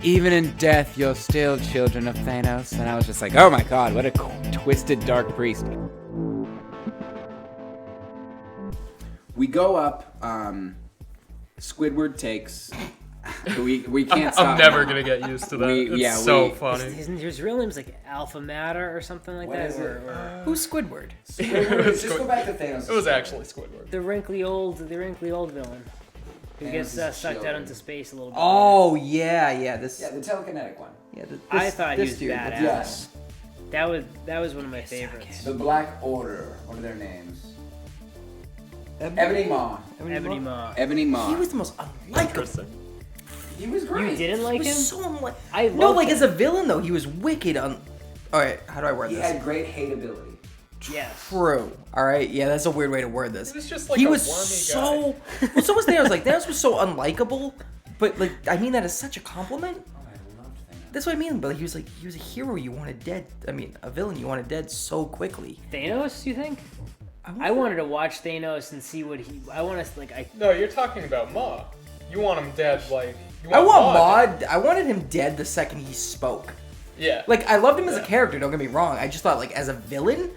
even in death, you're still children of Thanos. And I was just like, oh my god, what a twisted dark priest. We go up, Squidward takes... We can't stop. I'm never going to get used to that. It's so funny. His real name's like Alpha Matter or something like what that. Is it? Who's Squidward? Just go back to Thanos. It was actually Squidward. The wrinkly old villain who gets sucked out into space a little bit. Oh, yeah. The telekinetic one. Yeah, I thought he was dude, badass. Yes. That was one of my favorites. The Black Order. What are their names? Ebony Maw. Ebony Maw. He was the most unlikable. He was great. You didn't like He him? was so unlikable. I loved him. as a villain though, he was wicked. All right, how do I word He this? had great hateability. Yes. True. All right, yeah, that's a weird way to word this. He was just like he a was wormy so. Well, so was Thanos. Like Thanos was so unlikable, but like I mean that as such a compliment. Oh, I loved Thanos. That's what I mean. But he was a hero you wanted dead. I mean, a villain you wanted dead so quickly. Thanos, you think? I wanted to watch Thanos and see what he. I want to like. No, you're talking about Ma. You want him dead, like. I want Maud. I wanted him dead the second he spoke. Yeah. Like I loved him as a character. Don't get me wrong. I just thought like as a villain,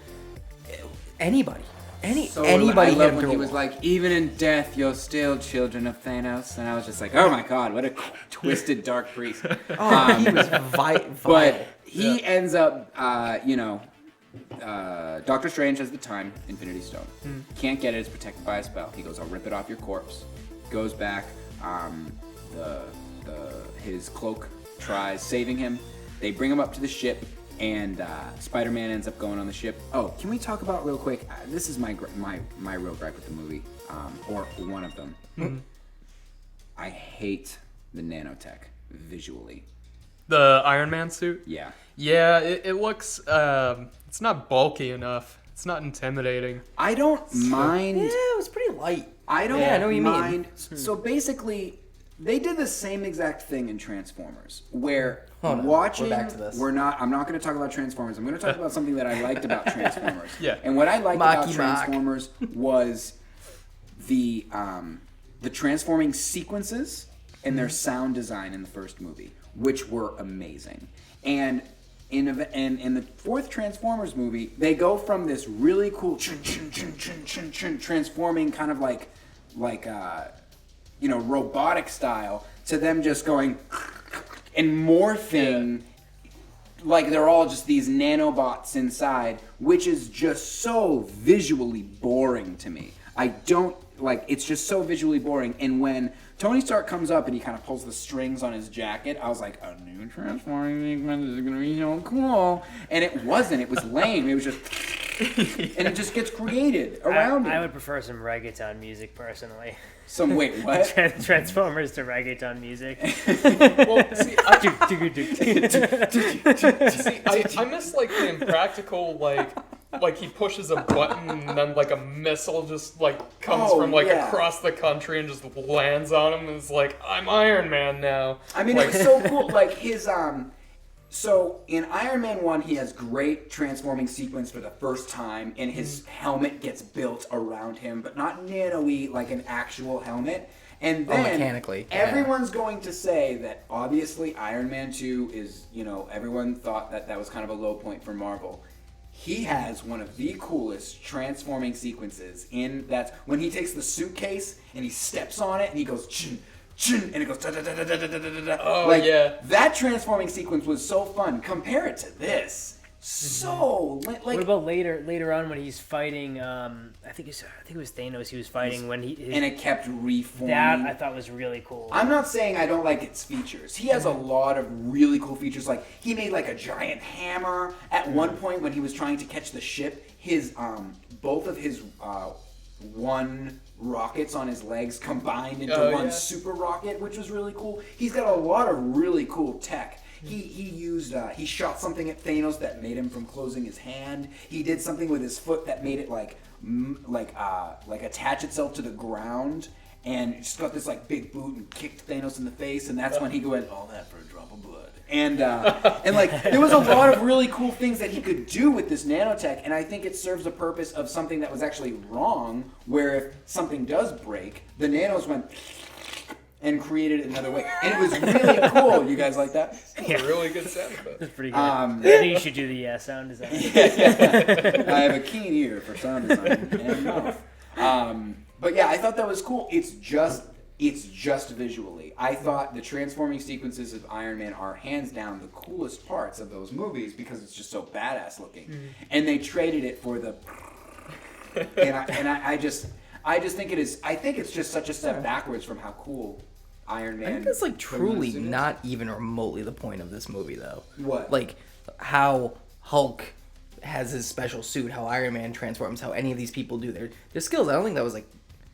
anybody I hit love him when through he a was wall. like, even in death, you're still children of Thanos. And I was just like, oh my god, what a twisted dark priest. Oh, he was vile. But he ends up, Doctor Strange has the time Infinity Stone. Can't get it, it's protected by a spell. He goes, I'll rip it off your corpse. Goes back, his cloak tries saving him. They bring him up to the ship, and Spider-Man ends up going on the ship. Oh, can we talk about real quick? This is my real gripe with the movie, or one of them. I hate the nanotech visually. The Iron Man suit? Yeah. Yeah, it looks, it's not bulky enough. It's not intimidating. I don't mind. Yeah, it was pretty light. I don't I know what you mean. mind. So basically, they did the same exact thing in Transformers, where watching. We're back to this. I'm not going to talk about Transformers. I'm going to talk about something that I liked about Transformers. Yeah. And what I liked about Mocky Transformers was the transforming sequences and their sound design in the first movie, which were amazing. And in the fourth Transformers movie, they go from this really cool transforming kind of like robotic style to them just going and morphing like they're all just these nanobots inside, which is just so visually boring to me. I don't like, it's just so visually boring. And when Tony Stark comes up and he kind of pulls the strings on his jacket, I was like, a new transforming sequence is going to be so cool. And it wasn't. It was lame. It was just... and it just gets created around it. I would prefer some reggaeton music, personally. Wait, what? Transformers to reggaeton music. Well, see, I miss, like, the impractical, like he pushes a button and then like a missile just like comes from across the country and just lands on him and it's like, I'm Iron Man now. I mean, like, it was so cool. Like his so in Iron Man 1 he has great transforming sequence for the first time and his helmet gets built around him, but not nano-y like an actual helmet. And then mechanically, everyone's going to say that obviously Iron Man 2 is, everyone thought that was kind of a low point for Marvel. He has one of the coolest transforming sequences in that when he takes the suitcase and he steps on it and he goes chin, chin, and it goes da da da da da da da da. Oh, yeah. That transforming sequence was so fun. Compare it to this. So like. What about later on when he's fighting? I think it was Thanos. He was fighting when and it kept reforming. That I thought was really cool. I'm not saying I don't like its features. He has a lot of really cool features. Like he made like a giant hammer at one point when he was trying to catch the ship. His both of his one rockets on his legs combined into one super rocket, which was really cool. He's got a lot of really cool tech. He shot something at Thanos that made him from closing his hand. He did something with his foot that made it like attach itself to the ground, and just got this like big boot and kicked Thanos in the face. And that's when he went, all that for a drop of blood. And like there was a lot of really cool things that he could do with this nanotech, and I think it serves a purpose of something that was actually wrong. Where if something does break, the nanos went and created it another way. And it was really cool. You guys like that? It's a really good sound effect. That's pretty good. I think you should do the sound design. I have a keen ear for sound design and mouth. But yeah, I thought that was cool. It's just visually. I thought the transforming sequences of Iron Man are hands down the coolest parts of those movies because it's just so badass looking. And they traded it for the I just think it is. I think it's just such a step backwards from how cool Iron Man. I think that's like truly not even remotely the point of this movie, though. What? Like how Hulk has his special suit, how Iron Man transforms, how any of these people do their skills. I don't think that was like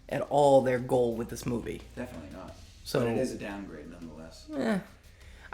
at all their goal with this movie. Definitely not. So but it is a downgrade nonetheless.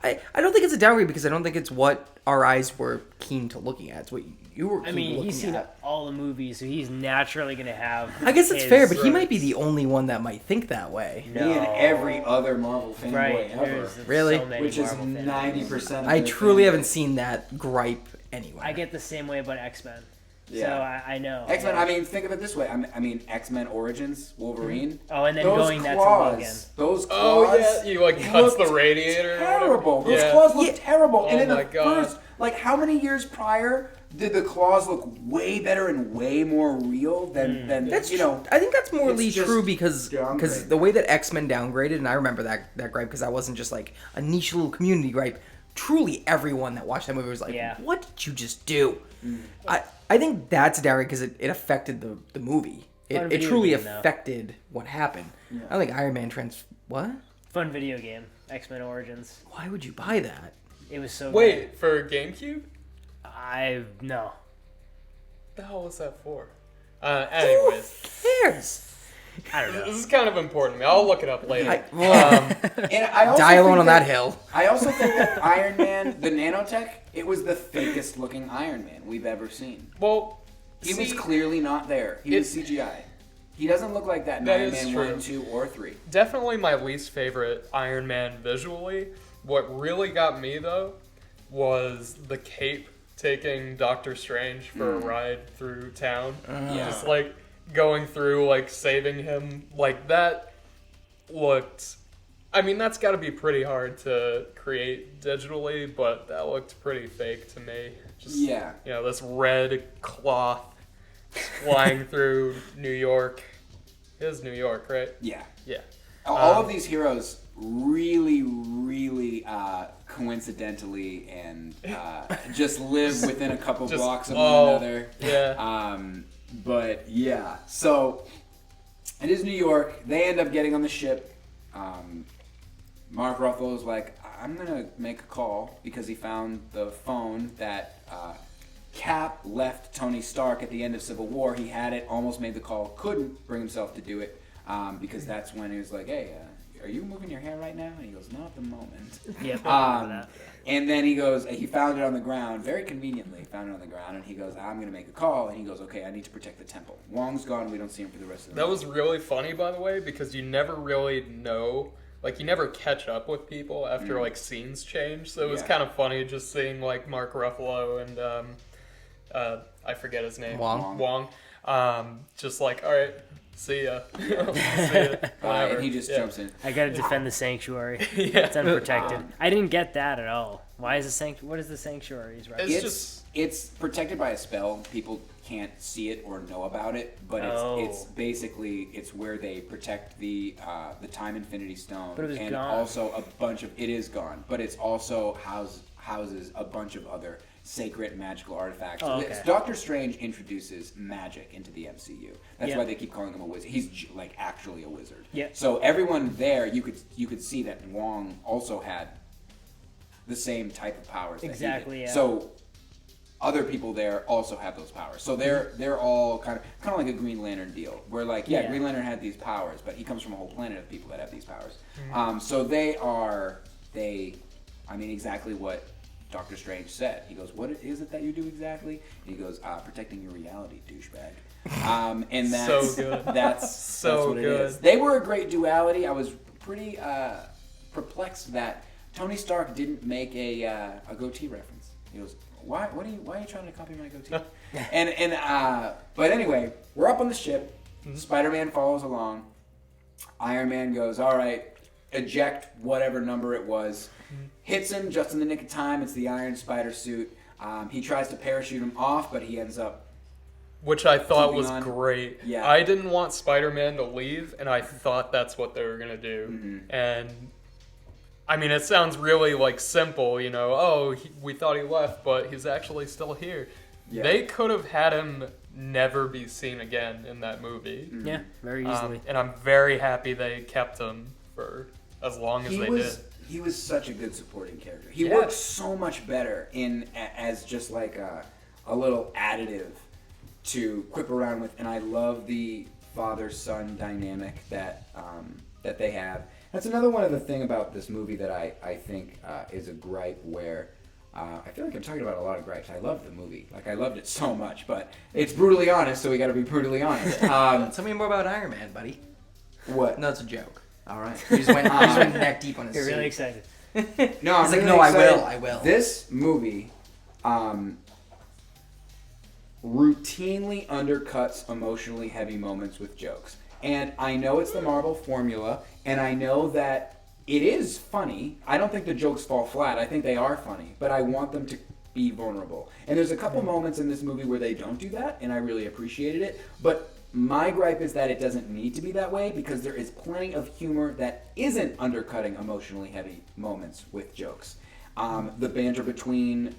I don't think it's a downgrade because I don't think it's what our eyes were keen to looking at. It's what you were. He's seen all the movies, so he's naturally going to have. I guess it's fair, but he might be the only one that might think that way. No. Me and every other Marvel fanboy ever. Really? So which is 90%. I truly haven't seen that gripe anywhere. I get the same way about X-Men. Yeah. So I know. X-Men, I mean, think of it this way. I mean, X-Men Origins, Wolverine. Oh, and then those going that to Logan. Those claws. Oh, yeah. You, like, cuts the radiator. Terrible. Those claws look terrible. And in the God. first, like, how many years prior did the claws look way better and way more real than that's you know? I think that's morally true because downgrade. the way that X-Men downgraded, and I remember that gripe because that wasn't just like a niche little community gripe. Truly, everyone that watched that movie was like, "What did you just do?" I think that's a downgrade because it affected the movie. It truly affected what happened. Yeah. I don't think Iron Man what? Fun video game, X-Men Origins. Why would you buy that? It was so. Wait, good. for GameCube? No. The hell was that for? Anyways. Who cares? I don't know. This is kind of important to me. I'll look it up later. And I also die alone on that hill. I also think that Iron Man, the nanotech, it was the fakest looking Iron Man we've ever seen. Well, he was clearly not there. He was CGI. He doesn't look like that in Iron Man 1, 2, or 3. Definitely my least favorite Iron Man visually. What really got me, though, was the cape taking Doctor Strange for a ride through town. Just, like, going through, like, saving him. Like, that looked... I mean, that's got to be pretty hard to create digitally, but that looked pretty fake to me. Just, you know, this red cloth flying through New York. It is New York, right? Yeah. Yeah. All of these heroes really, really coincidentally and just live within a couple blocks of one another. Yeah. But yeah, so it is New York. They end up getting on the ship. Mark Ruffalo's like, I'm gonna make a call because he found the phone that Cap left Tony Stark at the end of Civil War. He had it, almost made the call, couldn't bring himself to do it because that's when he was like, hey, are you moving your hair right now? And he goes, not at the moment. Yeah. And then he goes, he found it on the ground, very conveniently found it on the ground, and he goes, I'm going to make a call. And he goes, okay, I need to protect the temple. Wong's gone, we don't see him for the rest of the That was really funny, by the way, because you never really know, like, you never catch up with people after, like, scenes change. So it was kind of funny just seeing, like, Mark Ruffalo and, I forget his name. Wong. Just like, all right, see ya. See ya. And he just jumps in. I gotta defend the sanctuary. It's unprotected. I didn't get that at all. Why is the sanctuary? What is the sanctuary's right? It's protected by a spell. People can't see it or know about it, but it's basically it's where they protect the Time Infinity Stone. But it was and gone. Also a bunch of it is gone, but it's also houses a bunch of other sacred magical artifacts. Doctor Strange introduces magic into the MCU. That's why they keep calling him a wizard. He's like actually a wizard. Yeah. So everyone there, you could see that Wong also had the same type of powers. Exactly. That he did. Yeah. So other people there also have those powers. So they're all kind of like a Green Lantern deal, where like Green Lantern had these powers, but he comes from a whole planet of people that have these powers. So I mean exactly what Doctor Strange said. He goes, what is it that you do exactly? And he goes, protecting your reality, douchebag. And that's so good. That's what it is. They were a great duality. I was pretty perplexed that Tony Stark didn't make a goatee reference. He goes, why are you trying to copy my goatee? But anyway, we're up on the ship. Spider-Man follows along. Iron Man goes, all right, eject whatever number it was. Hits him just in the nick of time. It's the Iron Spider suit. He tries to parachute him off, but he ends up... Which I thought was on. great. Yeah. I didn't want Spider-Man to leave, and I thought that's what they were going to do. Mm-hmm. And, I mean, it sounds really, like, simple, you know, we thought he left, but he's actually still here. Yeah. They could have had him never be seen again in that movie. Mm-hmm. Yeah, very easily. And I'm very happy they kept him for as long as they did. He was such a good supporting character. He Yeah. works so much better as just like a little additive to quip around with, and I love the father-son dynamic that they have. That's another one of the thing about this movie that I think is a gripe where I feel like I'm talking about a lot of gripes. I love the movie. Like, I loved it so much, but it's brutally honest, so we got to be brutally honest. Tell me more about Iron Man, buddy. What? No, it's a joke. All right. He just went neck deep on his You're suit. really excited. No, I'm He's like, really no, excited. I will. This movie routinely undercuts emotionally heavy moments with jokes. And I know it's the Marvel formula, and I know that it is funny. I don't think the jokes fall flat. I think they are funny, but I want them to be vulnerable. And there's a couple moments in this movie where they don't do that, and I really appreciated it. But my gripe is that it doesn't need to be that way, because there is plenty of humor that isn't undercutting emotionally heavy moments with jokes. The banter between,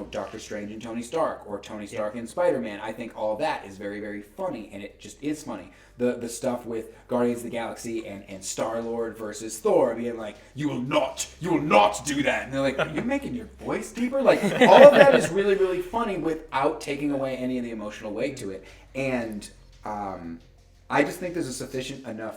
Doctor Strange and Tony Stark, or Tony Stark and Spider-Man, I think all that is very, very funny, and it just is funny. The stuff with Guardians of the Galaxy and Star-Lord versus Thor being like, you will not do that. And they're like, are you making your voice deeper? Like, all of that is really, really funny without taking away any of the emotional weight to it. And I just think there's a sufficient amount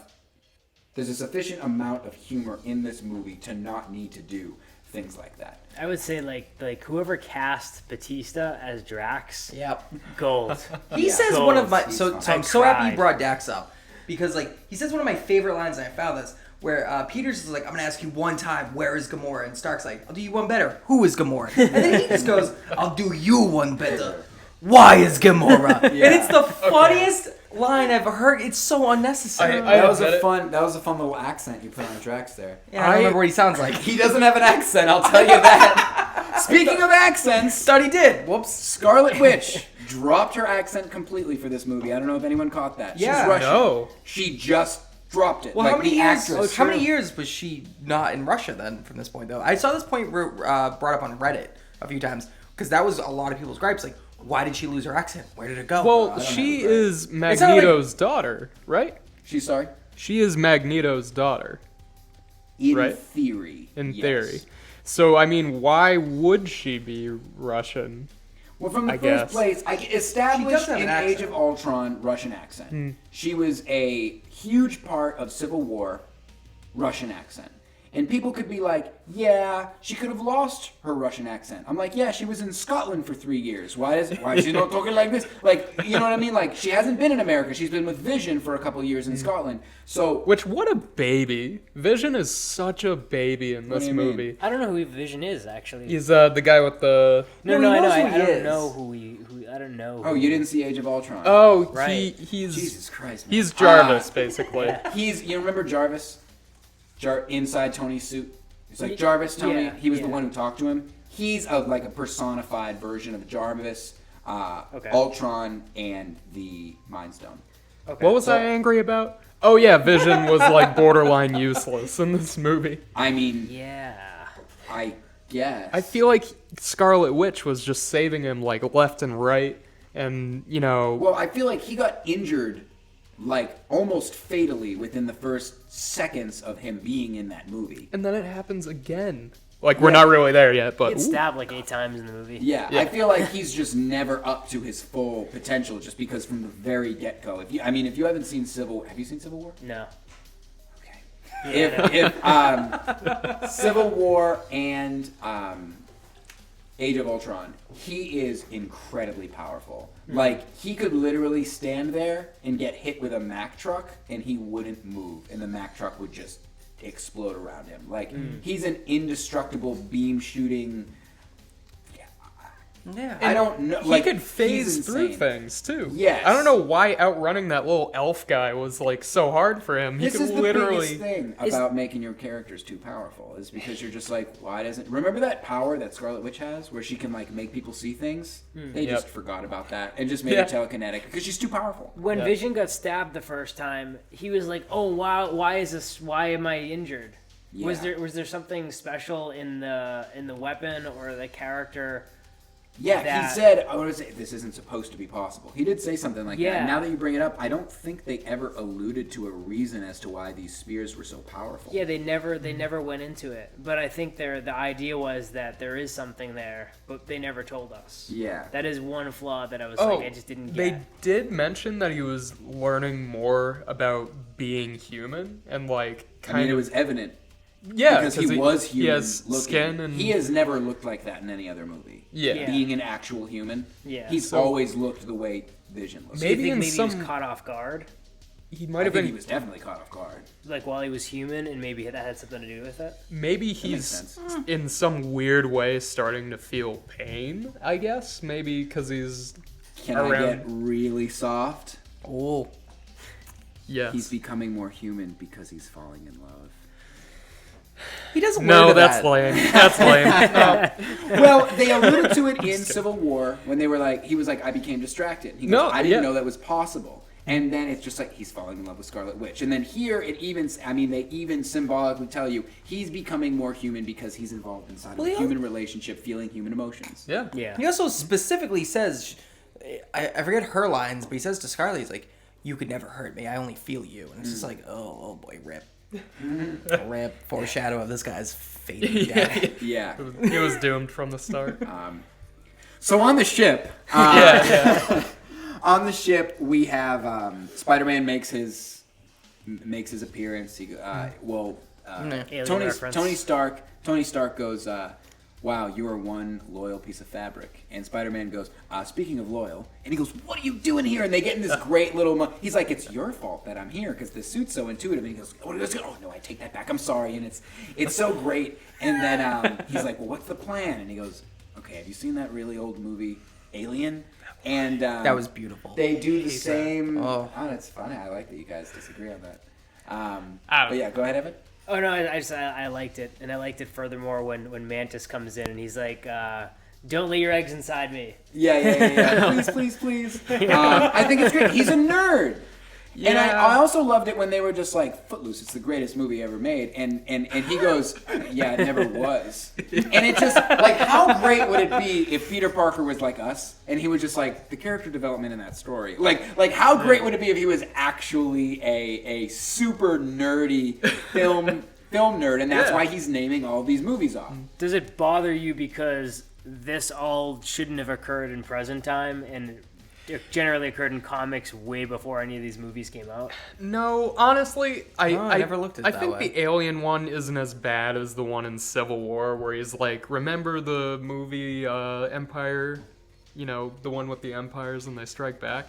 of humor in this movie to not need to do things like that. I would say like whoever cast Batista as Drax, Yep. gold. He says Gold. one of my... He's So fine. I'm I so happy you cried. brought Dax up. Because, he says one of my favorite lines, and I found this, where Peters is like, I'm going to ask you one time, where is Gamora? And Stark's like, I'll do you one better. Who is Gamora? And then he just goes, I'll do you one better. Why is Gamora? Yeah. And it's the funniest line I've heard. It's so unnecessary. That was a fun little accent you put on Drax there. I don't remember what he sounds like. He doesn't have an accent, I'll tell you that. Speaking of accents, Thought he did. Whoops. Scarlet Witch dropped her accent completely for this movie. I don't know if anyone caught that. Yeah. She's Russian. No. She just dropped it. Well, like how many the years? actress. How many years was she not in Russia then? From this point, though, I saw this point brought up on Reddit a few times because that was a lot of people's gripes. Like, why did she lose her accent? Where did it go? Well, she is sounded like- Magneto's daughter, right? She's sorry? She is Magneto's daughter, In Right. theory. in yes. theory. So, I mean, why would she be Russian? Well, from the I first guess. place, established have in an Age accent. of Ultron Russian accent. She was a huge part of Civil War Russian accent. And people could be like, yeah, she could have lost her Russian accent. I'm like, yeah, she was in Scotland for 3 years. Why is she not talking like this? Like, you know what I mean? Like, she hasn't been in America. She's been with Vision for a couple of years in Scotland. So, Which, what a baby. Vision is such a baby in this do you mean? movie. I don't know who Vision is actually. He's the guy with the... no, No, he I know. knows who I he don't is. know who. I don't know. oh, who- you didn't see Age of Ultron. Oh, Right. he's... Jesus Christ, man. He's Jarvis, basically. Yeah. You remember Jarvis? Inside Tony's suit? He's like, Jarvis, Tony. Yeah, He was the yeah. one who talked to him. He's like a personified version of Jarvis, Okay. Ultron, and the Mind Stone. Okay. What was I angry about? Oh, yeah, Vision was, like, borderline useless in this movie. I mean, Yeah. I guess. I feel like Scarlet Witch was just saving him, like, left and right, and, you know... Well, I feel like he got injured, like, almost fatally within the first seconds of him being in that movie. And then it happens again. Like, we're not really there yet, He but... gets stabbed like 8 times in the movie. Yeah, Yeah. I feel like he's just never up to his full potential, just because from the very get-go. If you haven't seen have you seen Civil War? No. Okay. Yeah, If Civil War and Age of Ultron, he is incredibly powerful. Like, he could literally stand there and get hit with a Mack truck, and he wouldn't move, and the Mack truck would just explode around him. Like, he's an indestructible beam shooting. Yeah. I don't know. He Like, could he's phase through insane. things too. Yes. I don't know why outrunning that little elf guy was like so hard for him. He This could is the literally. biggest thing about making your characters too powerful is because you're just like, why doesn't... Remember that power that Scarlet Witch has where she can like make people see things? They Yep. just forgot about that and just made her telekinetic because she's too powerful. When Vision got stabbed the first time, he was like, "Oh wow, why is this? Why am I injured? Was Yeah. there something special in the weapon or the character?" Yeah, that- he said, I want to say, this isn't supposed to be possible. He did say something like Yeah. that. Now that you bring it up, I don't think they ever alluded to a reason as to why these spears were so powerful. Yeah, they never went into it. But I think the idea was that there is something there, but they never told us. Yeah. That is one flaw that I was Oh, like, I just didn't they get. did mention that he was learning more about being human and like I mean, kind it of was evident yeah because he was human. He has looking. skin and He has never looked like that in any other movie. yeah. Being an actual human. Yeah. He's So- always looked the way Vision looks. Do you Maybe think in maybe he some was caught off guard, he I might have think been he was definitely caught off guard. like while he was human, and maybe that had something to do with it. maybe That makes he's sense. in some weird way starting to feel pain. I guess maybe because he's Can I around. get really soft? Oh. Yes. He's becoming more human because he's falling in love. He doesn't No, wear that's that. lame. That's lame. Well, they alluded to it in Civil War when they were like, he was like, I became distracted. He goes, No, I didn't yeah. know that was possible. And then it's just like he's falling in love with Scarlet Witch. And then here it even, I mean, they even symbolically tell you he's becoming more human because he's involved inside of a human relationship, feeling human emotions. Yeah. Yeah. He also specifically says, I forget her lines, but he says to Scarlet, he's like, "You could never hurt me. I only feel you." And it's just like, oh boy, rip. Rip. Foreshadow of this guy's fading death. Yeah. He was doomed from the start. So on the ship, yeah. on the ship we have Spider-Man makes his appearance. He Alien Tony reference. Stark goes, wow, you are one loyal piece of fabric. And Spider-Man goes, speaking of loyal, and he goes, what are you doing here? And they get in this great little, he's like, it's your fault that I'm here because the suit's so intuitive. And he goes, oh no, I take that back. I'm sorry. And it's so great. And then he's like, well, what's the plan? And he goes, okay, have you seen that really old movie, Alien? And That was beautiful. They do the same. Oh. Oh, that's funny. I like that you guys disagree on that. Ouch. But yeah, go ahead, Evan. Oh no, I liked it, and I liked it furthermore when Mantis comes in and he's like, "Don't lay your eggs inside me." Yeah. please. I think it's great. He's a nerd. And I also loved it when they were just like, Footloose, it's the greatest movie ever made. And he goes, yeah, it never was. And it just, like, how great would it be if Peter Parker was like us? And he was just like, the character development in that story. Like how great would it be if he was actually a super nerdy film nerd, and that's why he's naming all these movies off. Does it bother you because this all shouldn't have occurred in present time and it generally occurred in comics way before any of these movies came out? No, honestly, I never looked at it I that think way. the Alien one isn't as bad as the one in Civil War, where he's like, remember the movie Empire? You know, the one with the empires and they strike back.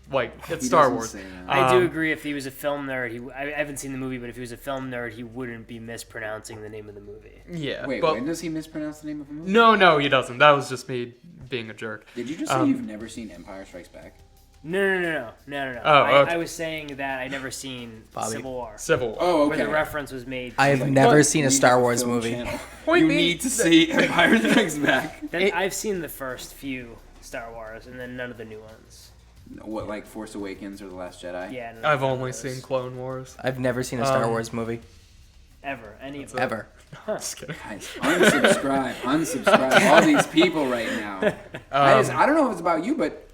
Like, it's He Star doesn't Wars. say that. I do agree. If he was a film nerd, I haven't seen the movie, but if he was a film nerd, he wouldn't be mispronouncing the name of the movie. Yeah. Wait, but when does he mispronounce the name of a movie? no, he doesn't. That was just me being a jerk. Did you just say you've never seen Empire Strikes Back? No. Oh, okay. I was saying that I never seen Bobby. Civil War, Civil War. Oh, where okay. the reference was made. I have Like, never look, seen a we Star have Wars film movie. channel. Point You being need to see Empire Strikes Back. I've seen the first few Star Wars, and then none of the new ones. What, like Force Awakens or The Last Jedi? Yeah, none I've of only those. seen Clone Wars. I've never seen a Star Wars movie. Ever, any of them. Ever. Just kidding. Guys, unsubscribe. All these people right now. I don't know if it's about you, but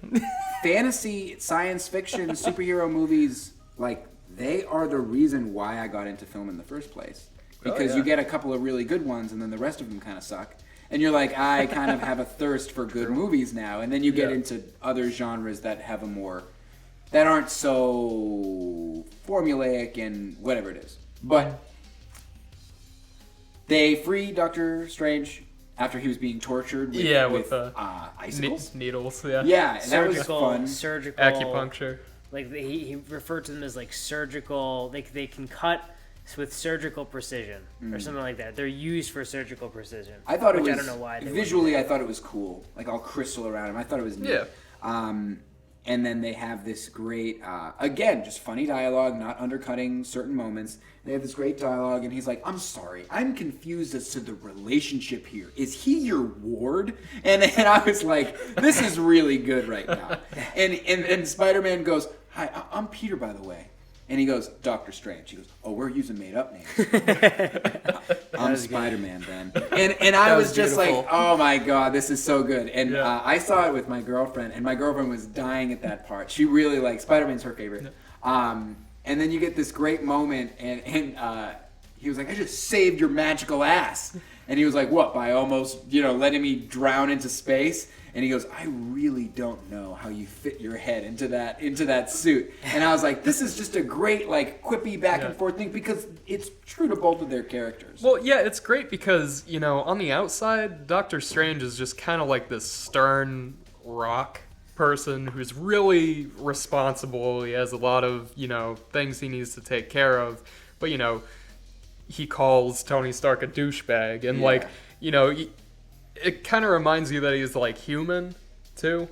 fantasy, science fiction, superhero movies, like, they are the reason why I got into film in the first place. Because you get a couple of really good ones, and then the rest of them kind of suck. And you're like, I kind of have a thirst for good movies now. And then you get into other genres that have that aren't so formulaic and whatever it is. But they free Doctor Strange after he was being tortured with icicles. Needles, yeah. Yeah, that was fun. Surgical Acupuncture. Like he referred to them as like surgical. They can cut with surgical precision or something like that. They're used for surgical precision. I thought it was I don't know why. Visually, I thought it was cool, like all crystal around him. I thought it was neat. Yeah. And then they have this great, again, just funny dialogue, not undercutting certain moments. They have this great dialogue, and he's like, "I'm sorry, I'm confused as to the relationship here. Is he your ward?" And I was like, "This is really good right now." And Spider-Man goes, "Hi, I'm Peter, by the way." And he goes, "Doctor Strange." He goes, "Oh, we're using made-up names." I'm Spider-Man then. And I was just beautiful. like, oh my god, this is so good. And Yeah. I saw it with my girlfriend, and my girlfriend was dying at that part. She really liked Spider-Man's her favorite. And then you get this great moment, and he was like, "I just saved your magical ass." And he was like, "What, by almost, letting me drown into space?" And he goes, "I really don't know how you fit your head into that suit." And I was like, this is just a great, like, quippy back and forth thing, because it's true to both of their characters. Well, yeah, it's great because, on the outside, Doctor Strange is just kind of like this stern rock person who's really responsible. He has a lot of, things he needs to take care of. But, he calls Tony Stark a douchebag. And, it kind of reminds you that he's, like, human, too.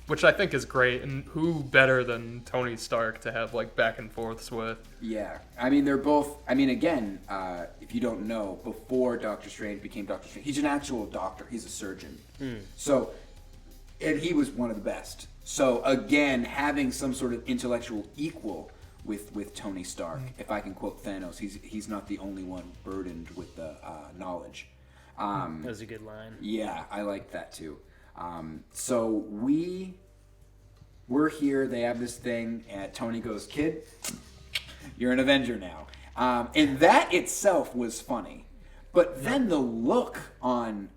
Which I think is great. And who better than Tony Stark to have, like, back and forths with? Yeah. I mean, they're both... I mean, again, if you don't know, before Doctor Strange became Doctor Strange, he's an actual doctor. He's a surgeon. So, and he was one of the best. So, again, having some sort of intellectual equal with Tony Stark, if I can quote Thanos, he's not the only one burdened with the knowledge. That was a good line. Yeah, I like that too. So we're here. They have this thing, and Tony goes, "Kid, you're an Avenger now." And that itself was funny. But then the look on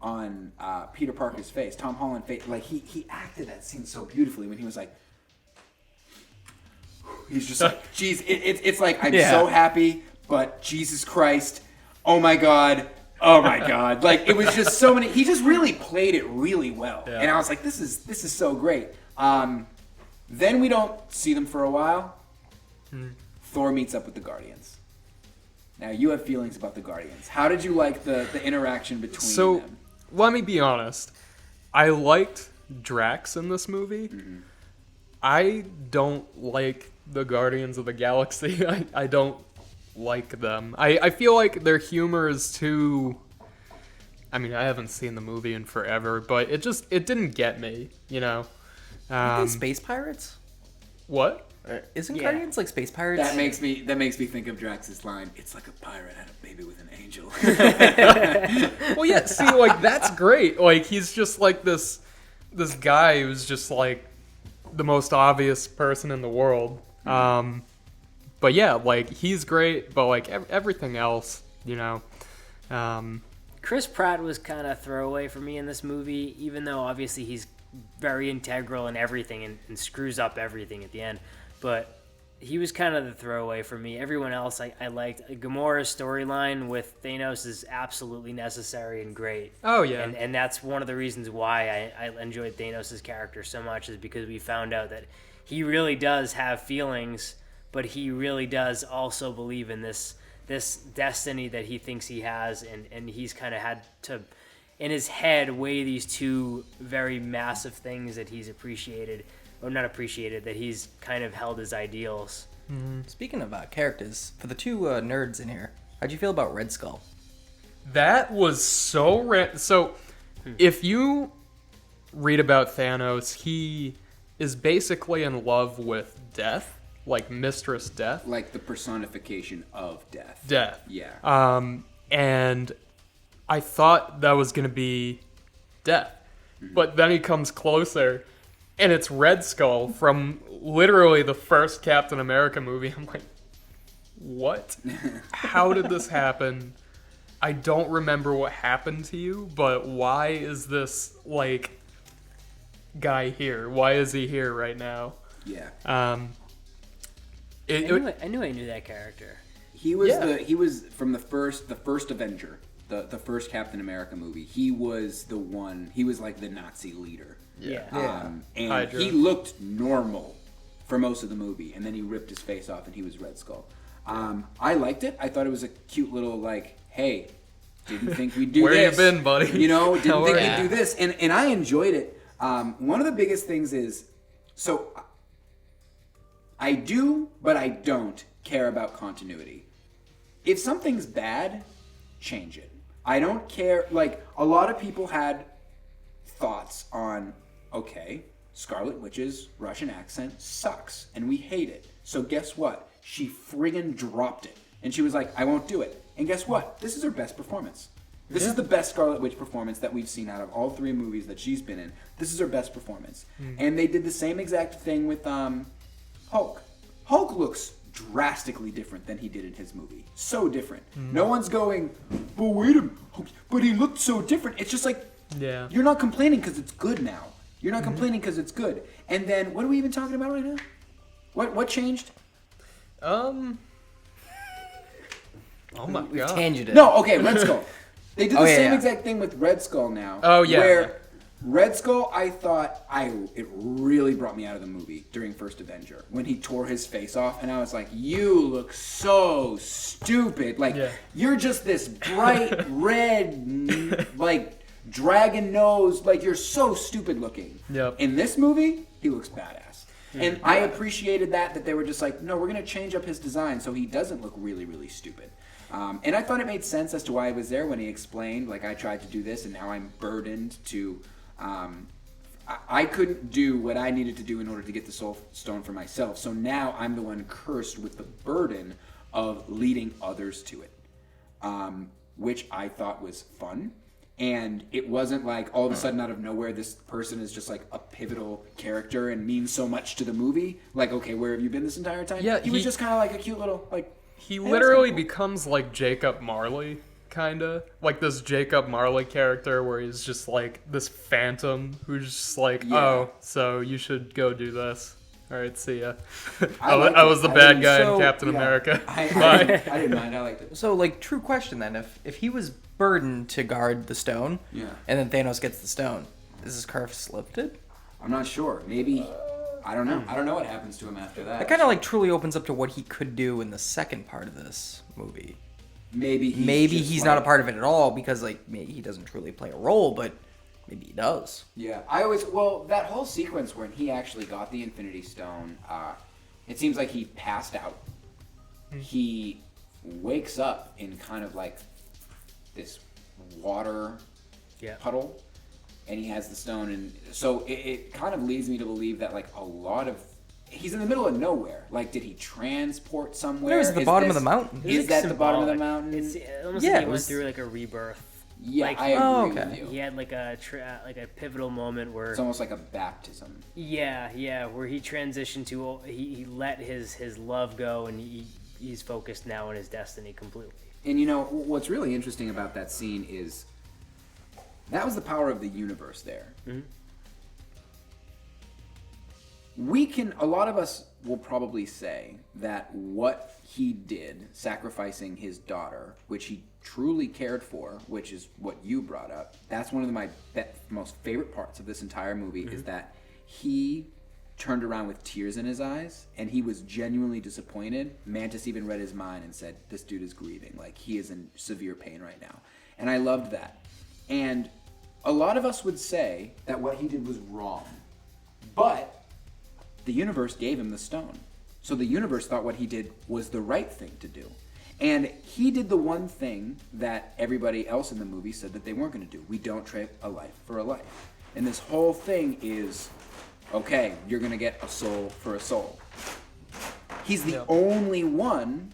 Peter Parker's face, Tom Holland's face, like he acted that scene so beautifully when he was like, he's just like, geez, it's like, I'm so happy, but Jesus Christ, oh my God. Like, it was just so many, he just really played it really well. Yeah. And I was like, this is so great. Then we don't see them for a while. Thor meets up with the Guardians. Now, you have feelings about the Guardians. How did you like the interaction between them? Let me be honest. I liked Drax in this movie. I don't like the Guardians of the Galaxy. I don't like them. I feel like their humor is too... I mean, I haven't seen the movie in forever, but it didn't get me, Aren't they space pirates? What? Isn't Guardians like space pirates? That makes me think of Drax's line, "It's like a pirate had a baby with an angel." Well, yeah, see, like, that's great. Like, he's just like this guy who's just like the most obvious person in the world. But yeah, like, he's great, but like everything else, Chris Pratt was kind of throwaway for me in this movie, even though obviously he's very integral in everything and screws up everything at the end. But he was kind of the throwaway for me. Everyone else I liked. Gamora's storyline with Thanos is absolutely necessary and great. Oh, yeah. And that's one of the reasons why I enjoyed Thanos' character so much, is because we found out that he really does have feelings, but he really does also believe in this destiny that he thinks he has, and he's kind of had to, in his head, weigh these two very massive things that he's appreciated, or not appreciated, that he's kind of held as ideals. Speaking of characters, for the two nerds in here, how'd you feel about Red Skull? That was so So, if you read about Thanos, he is basically in love with death, like Mistress Death. Like the personification of death. Death. Yeah. And I thought that was going to be Death. But then he comes closer, and it's Red Skull from literally the first Captain America movie. I'm like, what? How did this happen? I don't remember what happened to you, but why is this, like, guy here? Why is he here right now? Yeah. I knew I knew that character. He was from the first Avenger, the first Captain America movie. He was the one. He was like the Nazi leader. Yeah. And Hydra. he looked normal for most of the movie, and then he ripped his face off, and he was Red Skull. I liked it. I thought it was a cute little like, hey, didn't think we'd do Where this. you been, buddy? You know, didn't think Yeah. we'd do this, and I enjoyed it. One of the biggest things is, so I do, but I don't care about continuity. If something's bad, change it. I don't care. Like, a lot of people had thoughts on, okay, Scarlet Witch's Russian accent sucks, and we hate it. So guess what? She friggin' dropped it. And she was like, I won't do it. And guess what? This is her best performance. This is the best Scarlet Witch performance that we've seen out of all 3 movies that she's been in. This is her best performance. And they did the same exact thing with Hulk. Hulk looks drastically different than he did in his movie. So different. No one's going, but wait a minute, but he looked so different. It's just like, you're not complaining because it's good now. You're not complaining because it's good. And then, what are we even talking about right now? What changed? Oh my We've god. tangented. No, okay, Red Skull. They did the same yeah. exact thing with Red Skull now. Oh, yeah. Where Red Skull, I thought, it really brought me out of the movie during First Avenger. When he tore his face off, and I was like, you look so stupid. Like, you're just this bright red, like, dragon nose. Like, you're so stupid looking. Yep. In this movie, he looks badass. And I appreciated that they were just like, no, we're going to change up his design so he doesn't look really, really stupid. And I thought it made sense as to why I was there when he explained, like, I tried to do this and now I'm burdened to... I couldn't do what I needed to do in order to get the Soul Stone for myself. So now I'm the one cursed with the burden of leading others to it, which I thought was fun. And it wasn't like all of a sudden out of nowhere this person is just like a pivotal character and means so much to the movie. Like, okay, where have you been this entire time? Yeah, he was just kind of like a cute little like. He hey, literally that's kinda becomes like Jacob Marley, kinda. Like this Jacob Marley character where he's just like this phantom who's just like, oh, so you should go do this. Alright, see ya. I was the bad guy in Captain America. I didn't mind. I liked it. So, like, true question then: if he was burdened to guard the stone, and then Thanos gets the stone, is his curse lifted? I'm not sure. Maybe. I don't know. I don't know what happens to him after that. That kind of like truly opens up to what he could do in the second part of this movie. Maybe he's not a part of it at all because like maybe he doesn't truly play a role, but maybe he does. Yeah, that whole sequence when he actually got the Infinity Stone, it seems like he passed out. He wakes up in kind of like this water puddle, and he has the stone, and so it kind of leads me to believe that like a lot of he's in the middle of nowhere. Like, did he transport somewhere? No, he's at the bottom of the mountain. Is that the bottom of the mountain? It's almost like he went through like a rebirth. Yeah, like, I agree with you. He had like a pivotal moment where It's almost like a baptism. Yeah, where he transitioned to he let his love go and he's focused now on his destiny completely. And you know what's really interesting about that scene is that was the power of the universe there. Mm-hmm. A lot of us will probably say that what he did, sacrificing his daughter, which he truly cared for, which is what you brought up, that's one of my most favorite parts of this entire movie, is that he turned around with tears in his eyes, and he was genuinely disappointed. Mantis even read his mind and said, this dude is grieving. Like, he is in severe pain right now. And I loved that. And a lot of us would say that what he did was wrong. But the universe gave him the stone. So the universe thought what he did was the right thing to do. And he did the one thing that everybody else in the movie said that they weren't going to do. We don't trade a life for a life. And this whole thing is, okay, you're going to get a soul for a soul. He's the only one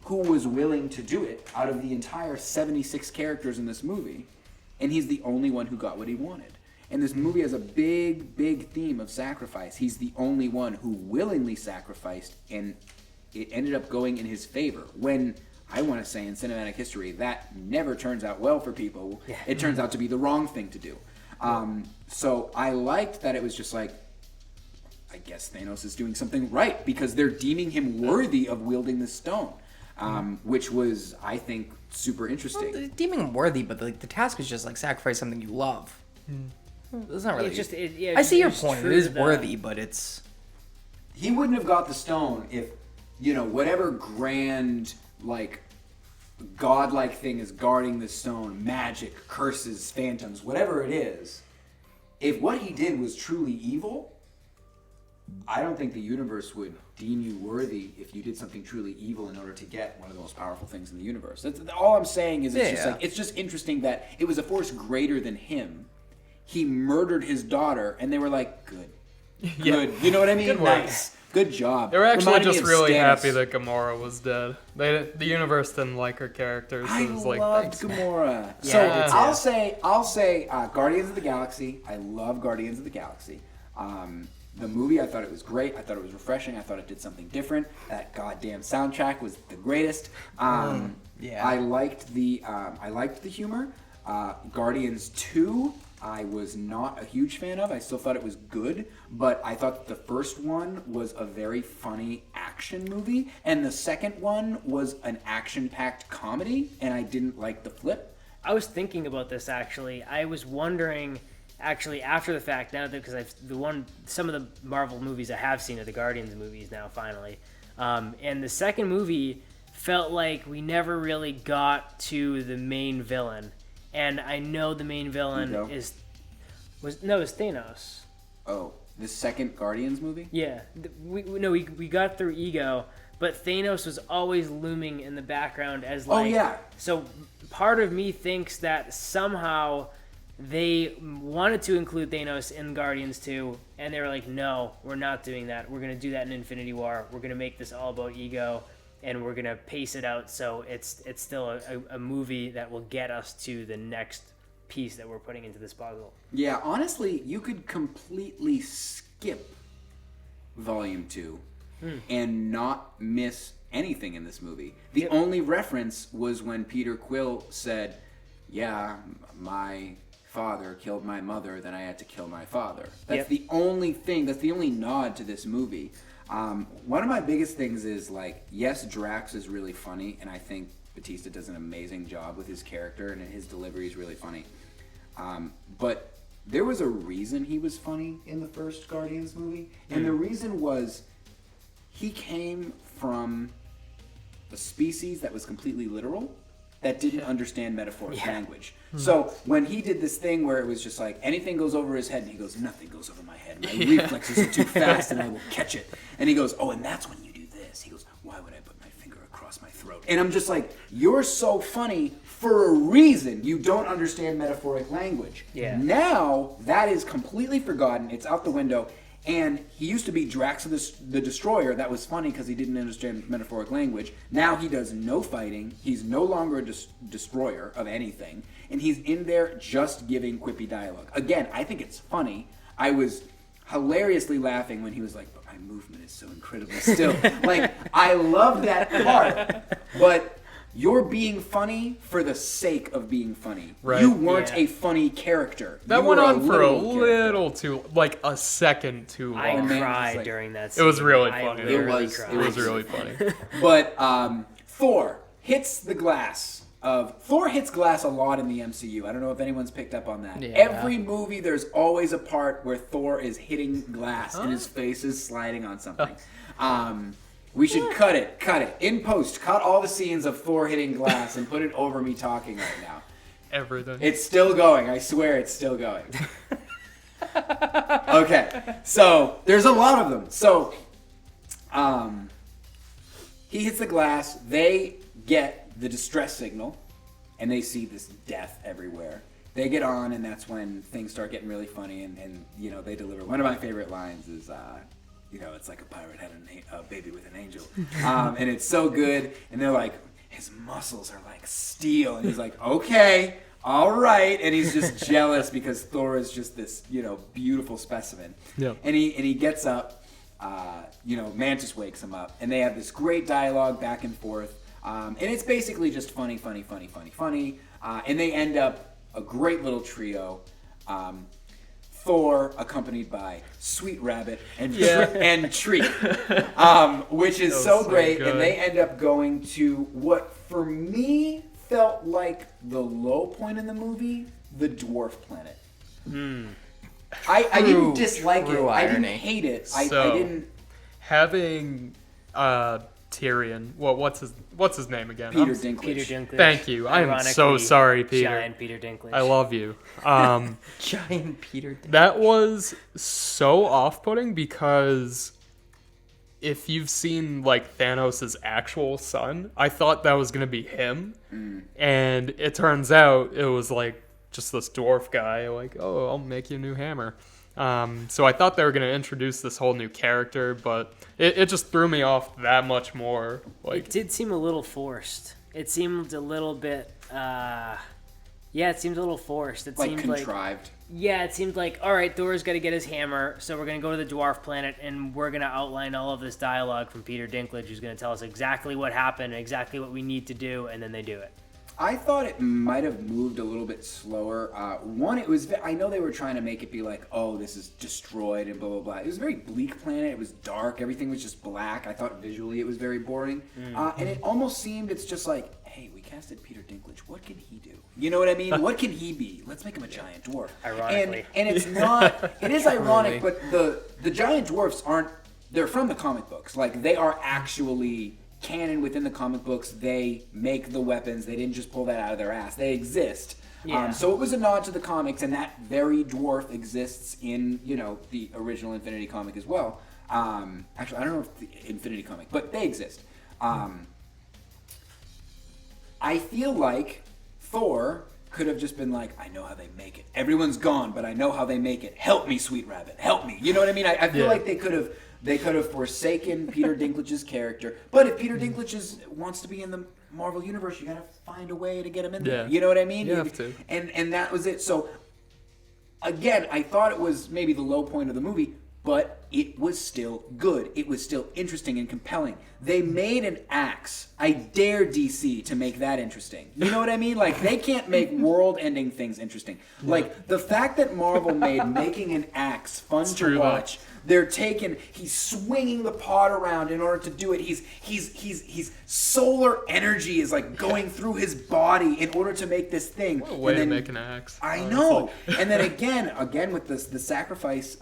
who was willing to do it out of the entire 76 characters in this movie. And he's the only one who got what he wanted. And this movie has a big, big theme of sacrifice. He's the only one who willingly sacrificed, and it ended up going in his favor. When, I want to say in cinematic history, that never turns out well for people. Yeah. It turns out to be the wrong thing to do. So I liked that it was just like, I guess Thanos is doing something right, because they're deeming him worthy of wielding the stone. Which was, I think, super interesting. Well, deeming him worthy, but the task is just like sacrifice something you love. It's not really. I see your point. It is worthy, but it's. He wouldn't have got the stone if whatever grand, like, godlike thing is guarding the stone, magic, curses, phantoms, whatever it is, if what he did was truly evil, I don't think the universe would deem you worthy if you did something truly evil in order to get one of the most powerful things in the universe. That's all I'm saying is it's just interesting that it was a force greater than him. He murdered his daughter, and they were like, good. Good. You know what I mean? Good work. Nice. Good job. They were actually Reminded me just of really Stannis. happy that Gamora was dead. The universe didn't like her character, so I it was like, loved thanks. Gamora. Yeah, So I did too. I'll say Guardians of the Galaxy. I love Guardians of the Galaxy. The movie, I thought it was great. I thought it was refreshing. I thought it did something different. That goddamn soundtrack was the greatest. Yeah. I liked the humor. Guardians 2, I was not a huge fan of. I still thought it was good, but I thought the first one was a very funny action movie, and the second one was an action-packed comedy, and I didn't like the flip. I was thinking about this actually. I was wondering, actually, after the fact, now that because some of the Marvel movies I have seen are the Guardians movies now, finally, and the second movie felt like we never really got to the main villain, and I know the main villain Ego. is Thanos. Oh, the second Guardians movie? Yeah, we got through Ego, but Thanos was always looming in the background as like. Oh, yeah. So part of me thinks that somehow they wanted to include Thanos in Guardians 2, and they were like, no, we're not doing that. We're gonna do that in Infinity War. We're gonna make this all about Ego, and we're gonna pace it out so it's still a movie that will get us to the next piece that we're putting into this puzzle. Yeah, honestly, you could completely skip Volume 2 and not miss anything in this movie. The only reference was when Peter Quill said, yeah, my father killed my mother, then I had to kill my father. That's the only thing, that's the only nod to this movie. One of my biggest things is, like, yes, Drax is really funny, and I think Bautista does an amazing job with his character, and his delivery is really funny. But there was a reason he was funny in the first Guardians movie, and the reason was he came from a species that was completely literal, that didn't understand metaphoric language. So when he did this thing where it was just like, anything goes over his head, and he goes, nothing goes over my head. My reflexes are too fast, and I will catch it. And he goes, oh, and that's when you do this. He goes, why would I put my finger across my throat? And I'm just like, you're so funny for a reason. You don't understand metaphoric language. Yeah. Now, that is completely forgotten. It's out the window. And he used to be Drax the Destroyer. That was funny because he didn't understand metaphoric language. Now he does no fighting. He's no longer a destroyer of anything. And he's in there just giving quippy dialogue. Again, I think it's funny. I was hilariously laughing when he was like, but my movement is so incredibly still. Like, I love that part. But you're being funny for the sake of being funny. Right. You weren't a funny character. That You went were on for a literal character. little too, like a second too I long. man, cried it's like- during that It scene. was really I funny. literally It cried. It was really funny. But Thor hits the glass. Thor hits glass a lot in the MCU. I don't know if anyone's picked up on that. Yeah. Every movie, there's always a part where Thor is hitting glass and his face is sliding on something. We should cut it. In post, cut all the scenes of Thor hitting glass and put it over me talking right now. Everything. It's still going. I swear it's still going. Okay. So, there's a lot of them. So, he hits the glass. They get the distress signal, and they see this death everywhere. They get on, and that's when things start getting really funny, and you know, they deliver. One of my favorite lines is, you know, it's like a pirate had a baby with an angel. And it's so good, and they're like, his muscles are like steel, and he's like, okay, all right, and he's just jealous because Thor is just this, you know, beautiful specimen. Yeah. And he gets up, you know, Mantis wakes him up, and they have this great dialogue back and forth. And it's basically just funny. And they end up a great little trio. Thor accompanied by Sweet Rabbit and Tree, which is so great. good. And they end up going to what for me felt like the low point in the movie, the dwarf planet. I didn't dislike it. True I irony. didn't hate it. So- I didn't. Having Tyrion. Well, what's his name again? Peter Dinklage. Peter Dinklage. Thank you. I am so Ironically, sorry, Peter. Giant Peter Dinklage. I love you. Giant Peter. That was so off-putting because if you've seen like Thanos' actual son, I thought that was gonna be him, and it turns out it was like just this dwarf guy. Like, oh, I'll make you a new hammer. So I thought they were gonna introduce this whole new character, but it just threw me off that much more. Like, it did seem a little forced. It seemed a little bit. It seemed a little forced. It Like seemed contrived. Yeah, it seemed like, all right, Thor's got to get his hammer, so we're going to go to the dwarf planet, and we're going to outline all of this dialogue from Peter Dinklage, who's going to tell us exactly what happened, exactly what we need to do, and then they do it. I thought it might have moved a little bit slower. One, it was. I know they were trying to make it be like, oh, this is destroyed and blah blah blah. It was a very bleak planet. It was dark. Everything was just black. I thought visually it was very boring, and it almost seemed it's just like, hey, we casted Peter Dinklage. What can he do? You know what I mean? What can he be? Let's make him a giant dwarf. Ironically, and it's not. It is ironic, but the giant dwarfs aren't. They're from the comic books. Like they are actually canon within the comic books. They make the weapons. They didn't just pull that out of their ass. They exist. Yeah. So it was a nod to the comics, and that very dwarf exists in the original Infinity comic as well. Actually, I don't know if the Infinity comic, but they exist. I feel like Thor could have just been like, I know how they make it. Everyone's gone, but I know how they make it. Help me, Sweet Rabbit. Help me. You know what I mean? I feel like they could have forsaken Peter Dinklage's character. But if Peter Dinklage wants to be in the Marvel Universe, you gotta find a way to get him in there. You know what I mean? You have to. And that was it. So, again, I thought it was maybe the low point of the movie, but it was still good. It was still interesting and compelling. They made an axe. I dare DC to make that interesting. You know what I mean? Like, they can't make world-ending things interesting. Like, the fact that Marvel made making an axe fun to watch. He's swinging the pod around in order to do it. He's solar energy is like going through his body in order to make this thing. What a way to make an axe. I know. And then again with the sacrifice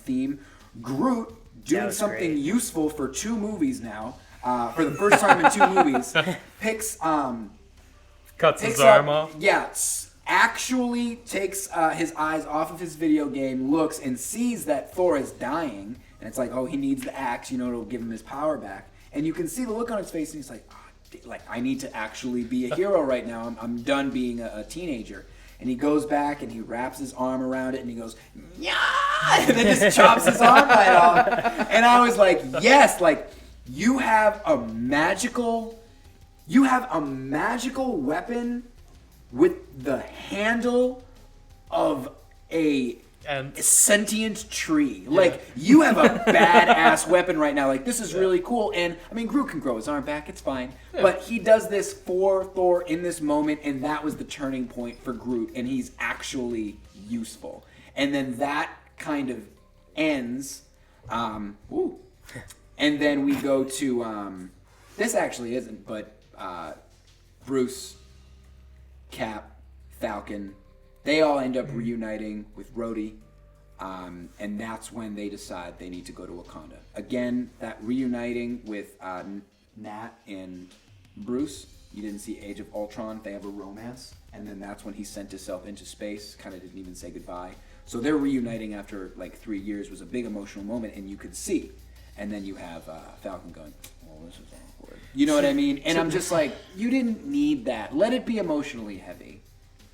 theme, Groot doing something useful for 2 movies now. For the first time in 2 movies, cuts his arm off. Yeah. Actually takes his eyes off of his video game, looks and sees that Thor is dying, and it's like, oh, he needs the axe, it'll give him his power back. And you can see the look on his face, and he's like, I need to actually be a hero right now. I'm done being a teenager. And he goes back and he wraps his arm around it and he goes, yeah, and then just chops his arm right off. And I was like, yes, like you have a magical weapon with the handle of a sentient tree. Like, you have a badass weapon right now. Like, this is really cool. And, I mean, Groot can grow his arm back. It's fine. Yeah. But he does this for Thor in this moment, and that was the turning point for Groot. And he's actually useful. And then that kind of ends. And then we go to... this actually isn't, but Bruce... Cap, Falcon, they all end up reuniting with Rhodey, and that's when they decide they need to go to Wakanda. Again, that reuniting with Nat and Bruce, you didn't see Age of Ultron, they have a romance, and then that's when he sent himself into space, kind of didn't even say goodbye. So their reuniting after like 3 years was a big emotional moment, and you could see. And then you have Falcon going, oh, this is awkward. You know what I mean? And I'm just like, you didn't need that. Let it be emotionally heavy.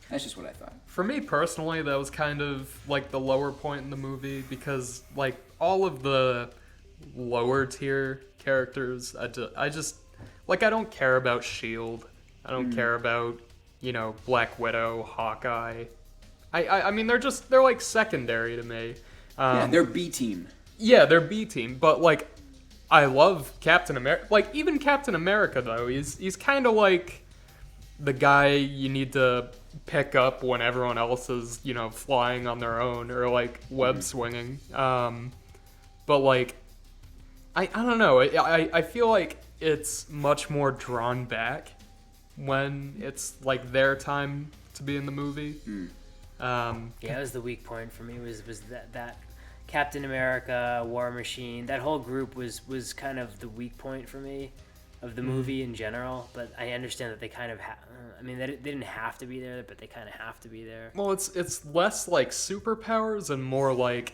That's just what I thought. For me personally, that was kind of like the lower point in the movie because like all of the lower tier characters, I just like I don't care about S.H.I.E.L.D. I don't care about, Black Widow, Hawkeye. I mean they're like secondary to me. They're B team. Yeah, they're B team, but like I love Captain America. Like even Captain America though, he's kind of like the guy you need to pick up when everyone else is, flying on their own or like web swinging. But like I don't know. I feel like it's much more drawn back when it's like their time to be in the movie. It was the weak point for me was that Captain America, War Machine, that whole group was kind of the weak point for me. of the movie in general, but I understand that they kind of I mean, they didn't have to be there, but they kind of have to be there. Well, it's less like superpowers and more like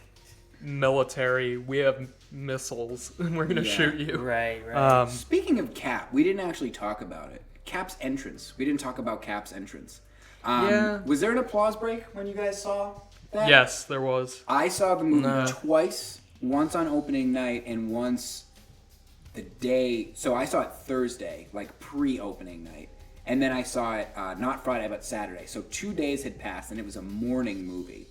military. We have missiles and we're gonna shoot you. Right. Speaking of Cap, we didn't actually talk about it. Cap's entrance. We didn't talk about Cap's entrance. Was there an applause break when you guys saw that? Yes, there was. I saw the movie twice. Once on opening night and once the day. So I saw it Thursday, like pre-opening night. And then I saw it not Friday, but Saturday. So 2 days had passed and it was a morning movie.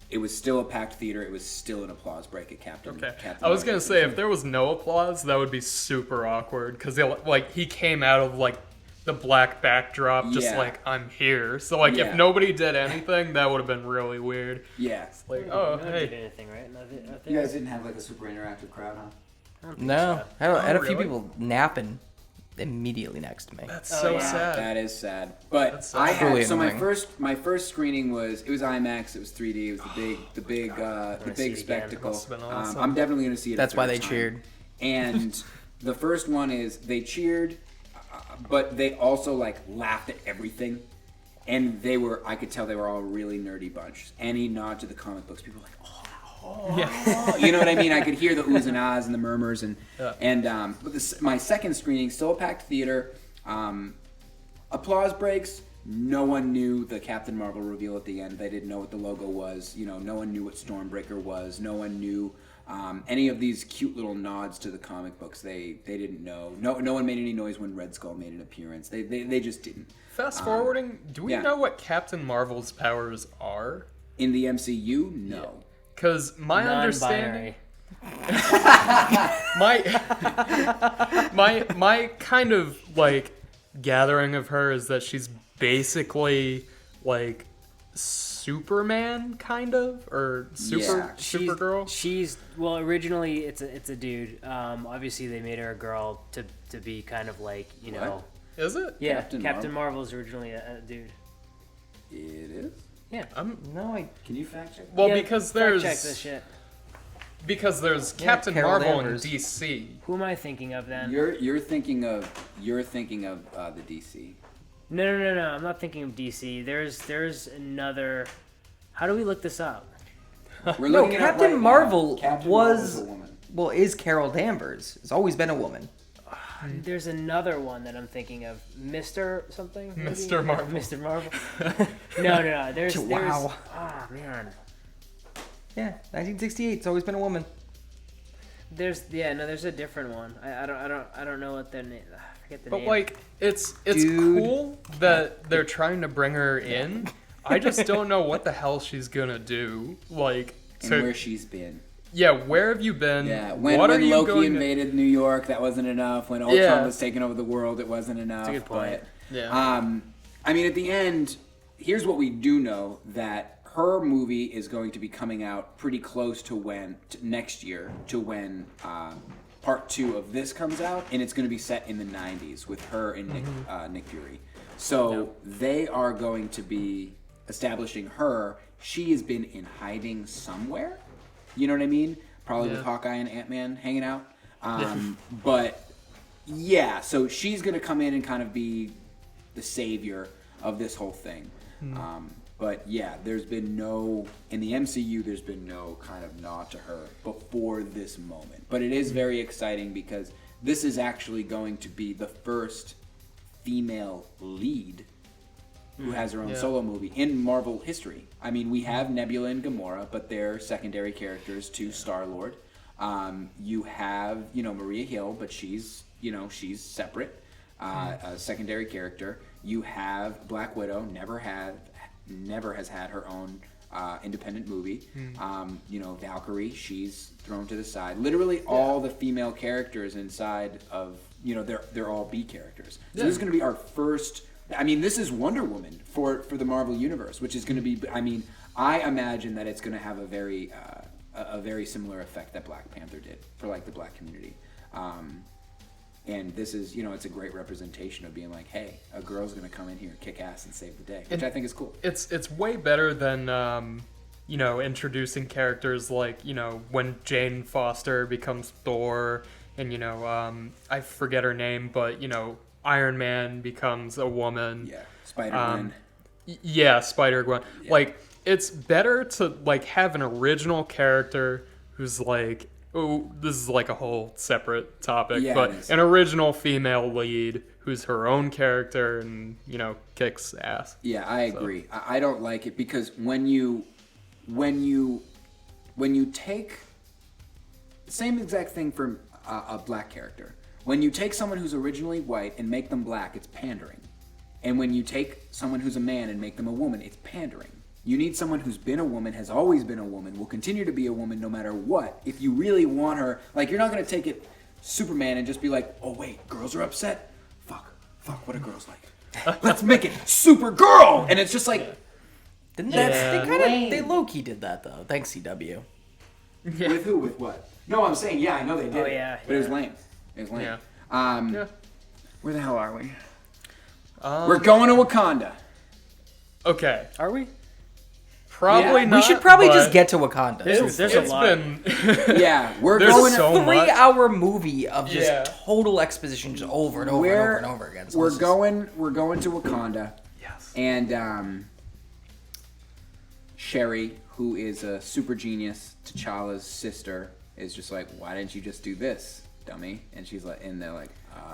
It was still a packed theater. It was still an applause break at Captain. Okay. Captain I was gonna Marvel. say if there was no applause, that would be super awkward because like he came out of like the black backdrop, just like I'm here. So like if nobody did anything, that would have been really weird. Yeah. It's like No one did anything, right? Nothing. You guys didn't have like a super interactive crowd, huh? No, I had a few really? people napping immediately next to me. That's so sad. That is sad. But That's so I sad. had Truly so annoying. my first screening was IMAX. It was 3D. It was the big see it again. spectacle. Must've been awesome. I'm definitely gonna see it. That's a why third they time. cheered. And the first one is they cheered, but they also like laughed at everything. And I could tell they were all a really nerdy bunch. Any nod to the comic books, people were like, you know what I mean? I could hear the oohs and ahs and the murmurs but my second screening, still a packed theater. Applause breaks. No one knew the Captain Marvel reveal at the end. They didn't know what the logo was. You know, no one knew what Stormbreaker was. No one knew any of these cute little nods to the comic books. They didn't know. No one made any noise when Red Skull made an appearance. They just didn't. Fast forwarding, do we know what Captain Marvel's powers are? In the MCU, no. Because my understanding, Non-binary. my kind of like gathering of her is that she's basically like Superman, kind of, or Supergirl. She's well, originally it's a dude. Obviously they made her a girl to be kind of like, you know. Is it? Yeah, Captain Captain Marvel's originally a dude. It is? Yeah. Can you fact check that? Well, Yeah, because fact there's check this shit. Captain Carol Marvel Danvers. in DC. Who am I thinking of then? You're thinking of the DC. No. I'm not thinking of DC. There's another. How do we look this up? We're No, looking it up Captain right now. Marvel Captain was Marvel's a woman. well, is Carol Danvers. It's always been a woman. There's another one that I'm thinking of. Mr. something? Maybe? Mr. Marvel. Mr. Marvel. No. There's Wow. oh man. Yeah, 1968. It's always been a woman. There's a different one. I don't know what their name. I forget the But name. like, it's Dude. cool that they're trying to bring her in. I just don't know what the hell she's gonna do. Like, And where she's been. yeah, where have you been? Yeah, what when are you Loki going invaded New York, that wasn't enough. When Ultron Yeah. was taking over the world, it wasn't enough. That's a good point. But, Yeah. I mean, at the end, here's what we do know: that her movie is going to be coming out pretty close to next year to when part 2 of this comes out, and it's going to be set in the 90s with her and Nick Fury. So they are going to be establishing her. She has been in hiding somewhere. You know what I mean? Probably with Hawkeye and Ant-Man hanging out. But yeah, so she's going to come in and kind of be the savior of this whole thing. But yeah, in the MCU, there's been no kind of nod to her before this moment. But it is very exciting because this is actually going to be the first female lead who has her own solo movie in Marvel history. I mean, we have Nebula and Gamora, but they're secondary characters to Star-Lord. You have, Maria Hill, but she's separate, a secondary character. You have Black Widow, never has had her own independent movie. Valkyrie, she's thrown to the side. Literally all the female characters inside of, they're all B characters. So this is going to be our first. I mean, this is Wonder Woman for the Marvel Universe, which is going to be. I mean, I imagine that it's going to have a very similar effect that Black Panther did for like the Black community. And this is, it's a great representation of being like, hey, a girl's going to come in here, kick ass, and save the day, which I think is cool. It's way better than introducing characters like when Jane Foster becomes Thor, and I forget her name, but Iron Man becomes a woman. Yeah, Spider-Man. Yeah, Spider-Gwen. Yeah. Like, it's better to like have an original character who's like, oh, this is like a whole separate topic, Yeah, but it is. an original female lead who's her own character and kicks ass. Yeah, I agree. I don't like it because when you take same exact thing for a black character. When you take someone who's originally white and make them black, it's pandering. And when you take someone who's a man and make them a woman, it's pandering. You need someone who's been a woman, has always been a woman, will continue to be a woman no matter what. If you really want her, like, you're not going to take it Superman and just be like, oh wait, girls are upset? Fuck, what are girls like? Let's make it Supergirl! And it's just like, Didn't Yeah. they low-key did that, though. Thanks, CW. with who, with what? No, I'm saying, yeah, I know they did. Oh, it, yeah, But it was yeah. lame. It was lame. Yeah. Um, Yeah. Where the hell are we? We're going to Wakanda. Okay. Are we? Probably Yeah. not. We should probably but just get to Wakanda. There's a it's lot. been Yeah, we're There's going so much. 3-hour movie of just Yeah. total exposition just over and over and over and over again. So we're let's just- we're going to Wakanda. Yes. And Sherry, who is a super genius, T'Challa's sister, is just like, why didn't you just do this, dummy? And she's like, and they're like,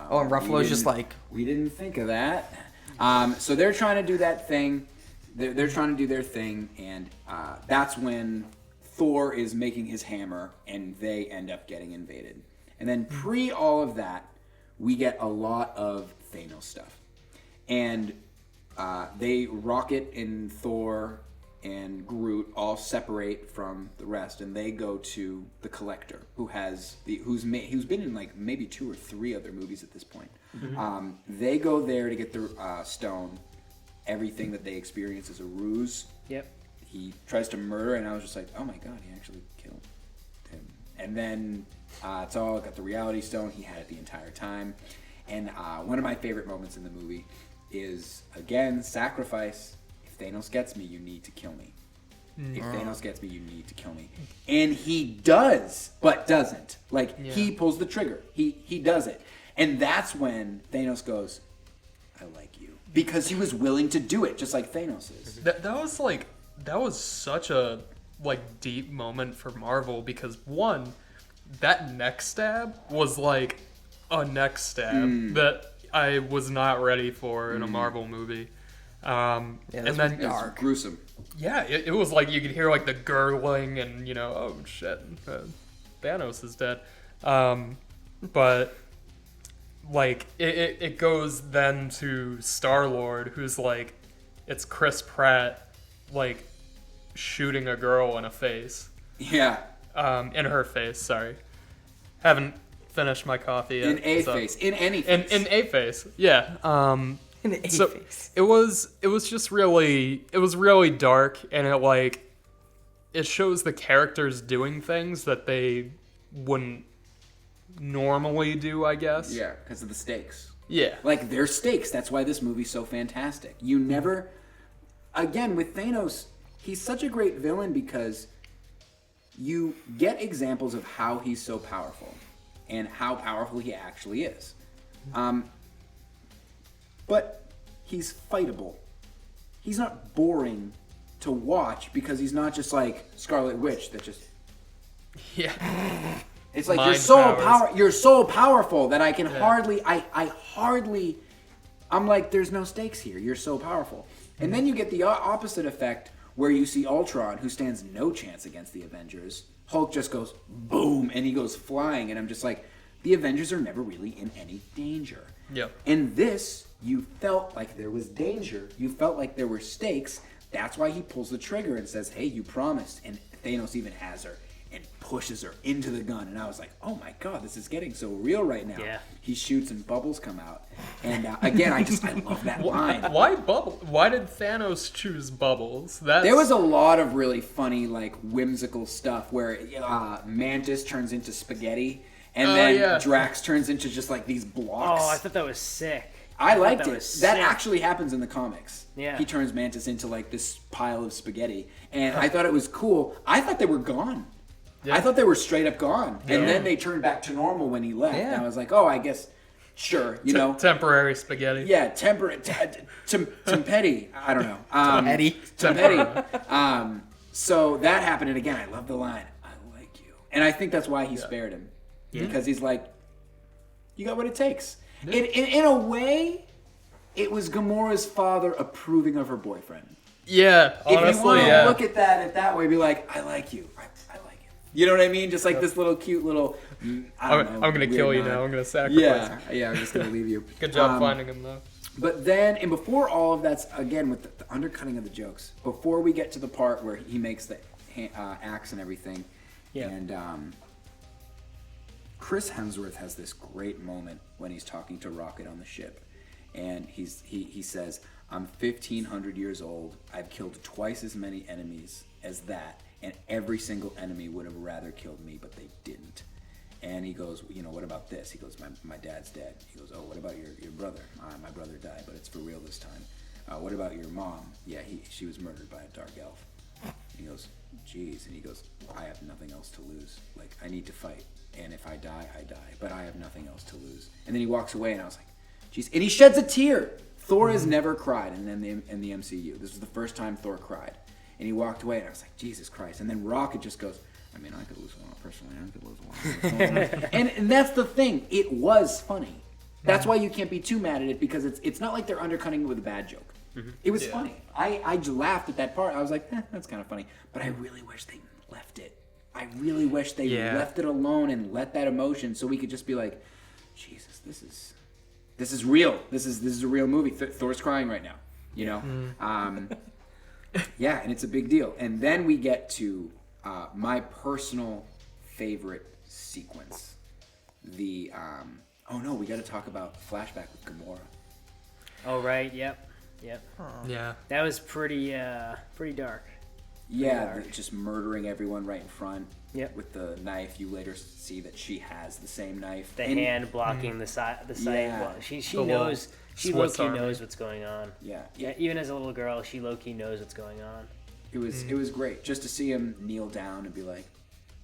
Oh, and we Ruffalo's just didn't- like, we didn't think of that. So they're trying to do that thing. They're trying to do their thing, and that's when Thor is making his hammer, and they end up getting invaded. And then pre all of that, we get a lot of Thanos stuff. And Rocket and Thor and Groot all separate from the rest, and they go to the Collector, who's been in like maybe 2 or 3 other movies at this point. They go there to get the stone. Everything that they experience is a ruse. Yep. He tries to murder, and I was just like, oh my god, he actually killed him. And then it's all got the reality stone. He had it the entire time. And one of my favorite moments in the movie is, again, sacrifice. If Thanos gets me, you need to kill me. If Thanos gets me, you need to kill me. And he does, but doesn't. Like, he pulls the trigger. He does it. And that's when Thanos goes, I like you. Because he was willing to do it, just like Thanos is. That was such a deep moment for Marvel because one, that neck stab was like a neck stab that I was not ready for in a Marvel movie. And this then It was gruesome. yeah, it was like you could hear like the gurgling and oh shit, Thanos is dead. But like it goes then to Star-Lord, who's like, it's Chris Pratt like shooting a girl in a face. Yeah. In her face, sorry. Haven't finished my coffee yet. In a so- face. In any face. In a face, yeah. in the So face. it was just really, it was really dark, and it shows the characters doing things that they wouldn't normally do, I guess. Yeah, because of the stakes. Yeah. Like, they're stakes. That's why this movie's so fantastic. You never... Again, with Thanos, he's such a great villain because you get examples of how he's so powerful and how powerful he actually is. But he's fightable. He's not boring to watch because he's not just like Scarlet Witch that just... Yeah. It's like Mind powers. you're so powerful that I can hardly I'm like, there's no stakes here. You're so powerful. And then you get the opposite effect where you see Ultron, who stands no chance against the Avengers. Hulk just goes boom and he goes flying, and I'm just like, the Avengers are never really in any danger. Yep. In this, you felt like there was danger. You felt like there were stakes. That's why he pulls the trigger and says, hey, you promised. And Thanos even has her and pushes her into the gun. And I was like, oh my god, this is getting so real right now. Yeah. He shoots and bubbles come out. And again, I love that line. Why Bubble? Why did Thanos choose Bubbles? There was a lot of really funny, like, whimsical stuff where Mantis turns into spaghetti, and then Drax turns into just like these blocks. Oh, I thought that was sick. I liked that it. was That sick. actually happens in the comics. Yeah. He turns Mantis into like this pile of spaghetti, and I thought it was cool. I thought they were gone. Yeah. I thought they were straight up gone, and Yeah. then they turned back to normal when he left. Yeah. And I was like, oh, I guess, sure, you know. Temporary spaghetti. Yeah, Petty. I don't know. Eddie. Tom Petty. So that happened, and again, I love the line, I like you. And I think that's why he spared him. Because he's like, you got what it takes. In a way, it was Gamora's father approving of her boyfriend. Yeah, If you honestly, want to yeah. look at that way, be like, I like you. I like you. You know what I mean? Just like this little cute little, I'm gonna kill you weird now. nod. I'm gonna sacrifice. Yeah, I'm just gonna leave you. Good job finding him though. But then, and before all of that's, again, with the undercutting of the jokes, before we get to the part where he makes the axe and everything, and Chris Hemsworth has this great moment when he's talking to Rocket on the ship, and he says, I'm 1,500 years old, I've killed twice as many enemies as that, and every single enemy would have rather killed me, but they didn't. And he goes, you know, what about this? He goes, my dad's dead. He goes, oh, what about your brother? My brother died, but it's for real this time. What about your mom? Yeah, she was murdered by a dark elf. He goes, geez. And he goes, I have nothing else to lose. Like, I need to fight. And if I die, I die. But I have nothing else to lose. And then he walks away, and I was like, geez. And he sheds a tear. Thor has never cried in the MCU. This was the first time Thor cried. And he walked away, and I was like, Jesus Christ. And then Rocket just goes, I mean, I could lose one personally. I could lose one. and that's the thing. It was funny. That's why you can't be too mad at it, because it's not like they're undercutting it with a bad joke. It was funny. I just laughed at that part. I was like, that's kind of funny. But I really wish they left it. I really wish they left it alone and let that emotion, so we could just be like, Jesus, this is real. This is a real movie. Thor's crying right now. You know. Yeah, and it's a big deal. And then we get to my personal favorite sequence. We got to talk about flashback with Gamora. Oh right, yep. Yeah. That was pretty dark. Yeah, just murdering everyone right in front. Yep. With the knife. You later see that she has the same knife. The hand blocking the side. Yeah. Well, she The knows. She Swiss low-key Army. knows what's going on. Yeah. Even as a little girl, she low-key knows what's going on. It was great just to see him kneel down and be like,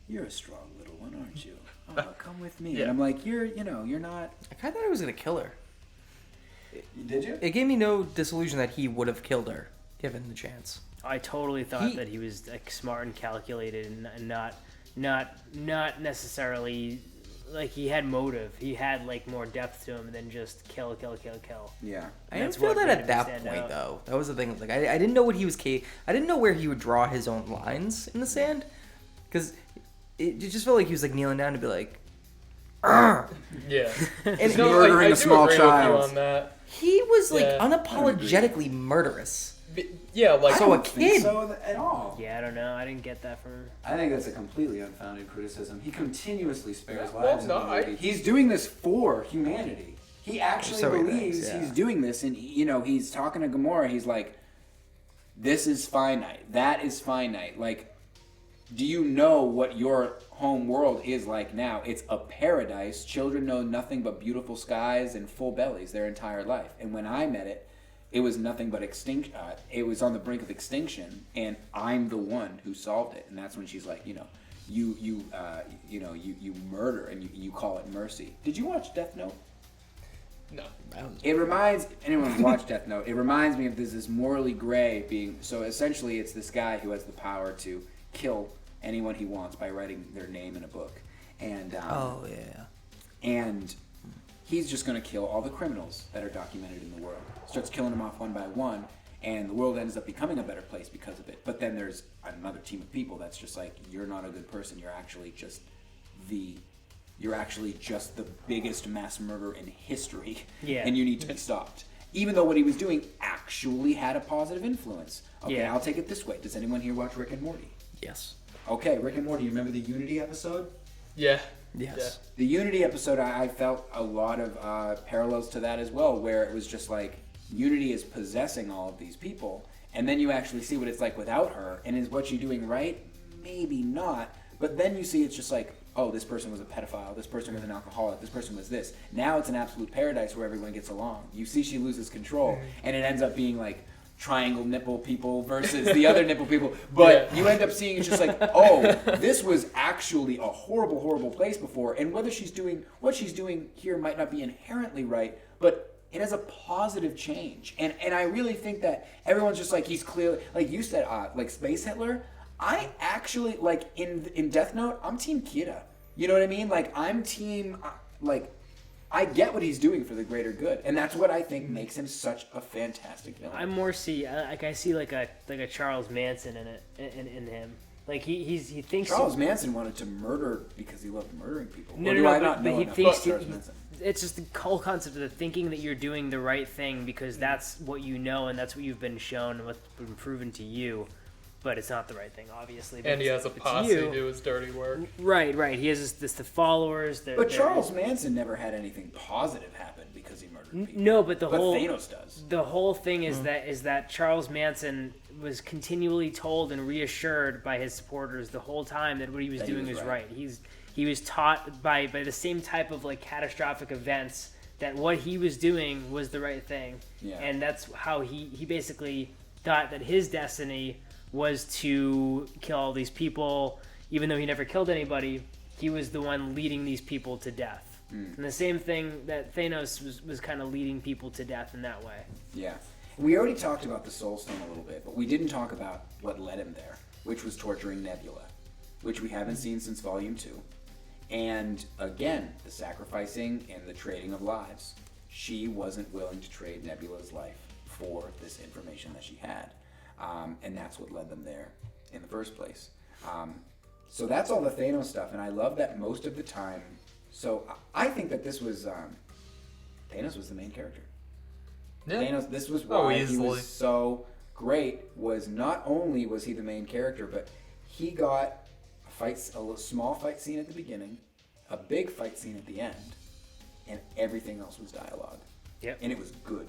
"You're a strong little one, aren't you? Oh, come with me." Yeah. And I'm like, "You're not." I kind of thought he was gonna kill her. Did you? It gave me no disillusion that he would have killed her, given the chance. I totally thought that he was like smart and calculated and not necessarily like he had motive. He had like more depth to him than just kill. Yeah. I didn't That's feel what that made at him that stand point out. though. That was the thing. Like I didn't know what he was I didn't know where he would draw his own lines in the sand, because it just felt like he was like kneeling down to be like, "Argh!" Yeah. And No, Murdering I a do small agree child. with you on that. he was like Yeah. unapologetically murderous. Yeah, like So a kid. At all. Yeah, I don't know. I didn't get that from him. I think that's a completely unfounded criticism. He continuously spares Yeah, well, lives. no, in the movie. He's doing this for humanity. He actually So he believes thinks, yeah. he's doing this, and he's talking to Gamora. He's like, "This is finite. That is finite. Like, do you know what your home world is like now? It's a paradise. Children know nothing but beautiful skies and full bellies their entire life. And when I met it, it was nothing but extinction. It was on the brink of extinction, and I'm the one who solved it." And that's when she's like, you murder and you call it mercy. Did you watch Death Note? no. It reminds anyone who's watched Death Note. It reminds me of this morally gray being. So essentially, it's this guy who has the power to kill anyone he wants by writing their name in a book, and Oh yeah. and he's just going to kill all the criminals that are documented in the world. Starts killing them off one by one, and the world ends up becoming a better place because of it. But then there's another team of people that's just like, you're not a good person. You're actually just the biggest mass murderer in history, Yeah. and you need to be stopped. Even though what he was doing actually had a positive influence. Okay, Yeah. I'll take it this way. Does anyone here watch Rick and Morty? Yes. Okay, Rick and Morty. You remember the Unity episode? Yeah. Yes. The Unity episode, I felt a lot of parallels to that as well, where it was just like Unity is possessing all of these people, and then you actually see what it's like without her, and is what she's doing right? Maybe not, but then you see it's just like, oh, this person was a pedophile, this person was an alcoholic, this person was this. Now it's an absolute paradise where everyone gets along. You see she loses control, and it ends up being like, triangle nipple people versus the other nipple people, but you end up seeing it's just like, oh, this was actually a horrible, horrible place before, and whether she's doing what she's doing here might not be inherently right, but it has a positive change. And I really think that everyone's just like, he's clearly, like you said, like Space Hitler. I actually, like, in Death Note, I'm Team Kira. You know what I mean? Like, I'm Team, like, I get what he's doing for the greater good, and that's what I think makes him such a fantastic villain. I more see I see like a Charles Manson in him. Like he thinks Charles Manson wanted to murder because he loved murdering people. No, but he thinks it's just the whole concept of the thinking that you're doing the right thing because that's what you know and that's what you've been shown and what's been proven to you. But it's not the right thing, obviously. And he has a posse do his dirty work. Right. He has the followers. But Charles Manson never had anything positive happen because he murdered people. No, but Thanos does. The whole thing is that Charles Manson was continually told and reassured by his supporters the whole time that what he was doing was right. He was taught by the same type of like catastrophic events that what he was doing was the right thing. Yeah. And that's how he basically thought that his destiny was to kill all these people. Even though he never killed anybody, he was the one leading these people to death. And the same thing that Thanos was kind of leading people to death in that way. Yeah. We already talked about the Soul Stone a little bit, but we didn't talk about what led him there, which was torturing Nebula, which we haven't seen since Volume 2. And again, the sacrificing and the trading of lives. She wasn't willing to trade Nebula's life for this information that she had. And that's what led them there in the first place. So that's all the Thanos stuff, and I love that most of the time. So I think that this was Thanos was the main character. Yeah. Thanos. This was why he was so great. Was not only was he the main character, but he got a small fight scene at the beginning, a big fight scene at the end, and everything else was dialogue. Yep. And it was good.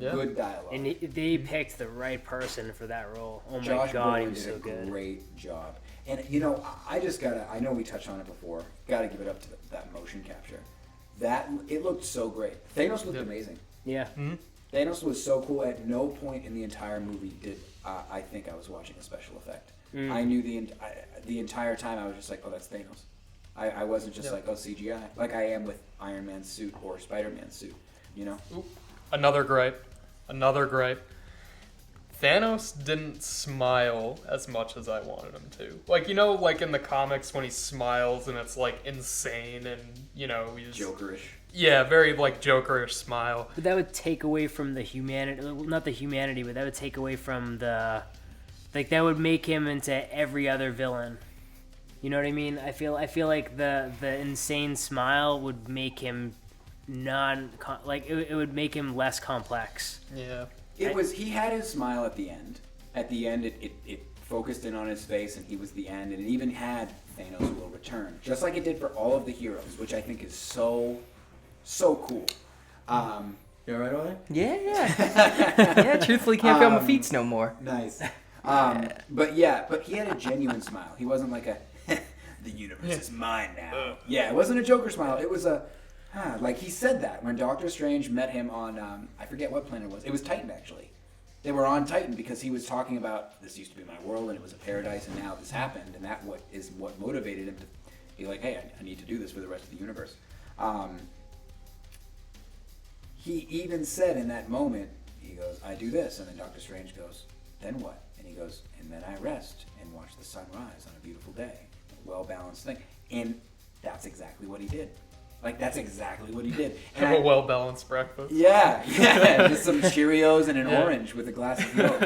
Yeah. Good dialogue. And they picked the right person for that role. Oh my Josh God, Brolin he was did so good. Great job. And I know we touched on it before. Gotta give it up to that motion capture. It looked so great. Thanos looked amazing. Yeah. Mm-hmm. Thanos was so cool. At no point in the entire movie did I think I was watching a special effect. I knew the entire time I was just like, oh, that's Thanos. I wasn't just like, oh, CGI, like I am with Iron Man's suit or Spider-Man's suit, you know? Ooh, another gripe. Thanos didn't smile as much as I wanted him to. Like, you know, like in the comics when he smiles and it's like insane and, you know, he's... Jokerish. Yeah, very like Jokerish smile. But that would take away from the humanity, not the humanity, but that would take away from the, like that would make him into every other villain. You know what I mean? I feel like the insane smile would make him it would make him less complex. Yeah. He had his smile at the end. At the end, it focused in on his face, and he was the end, and it even had Thanos will return, just like it did for all of the heroes, which I think is so cool. You all right over there? Yeah. Truthfully, can't feel my feet no more. Nice. But he had a genuine smile. He wasn't like the universe is mine now. Yeah, it wasn't a Joker smile. It was like he said that when Doctor Strange met him on, I forget what planet it was. It was Titan, actually. They were on Titan because he was talking about, this used to be my world and it was a paradise and now this happened, and that is what motivated him to be like, hey, I need to do this for the rest of the universe. He even said in that moment, he goes, I do this, and then Doctor Strange goes, then what? And he goes, and then I rest and watch the sun rise on a beautiful day. A well-balanced thing. And that's exactly what he did. Like, that's exactly what he did. And Have a well-balanced breakfast. Yeah. Just some Cheerios and an orange with a glass of milk.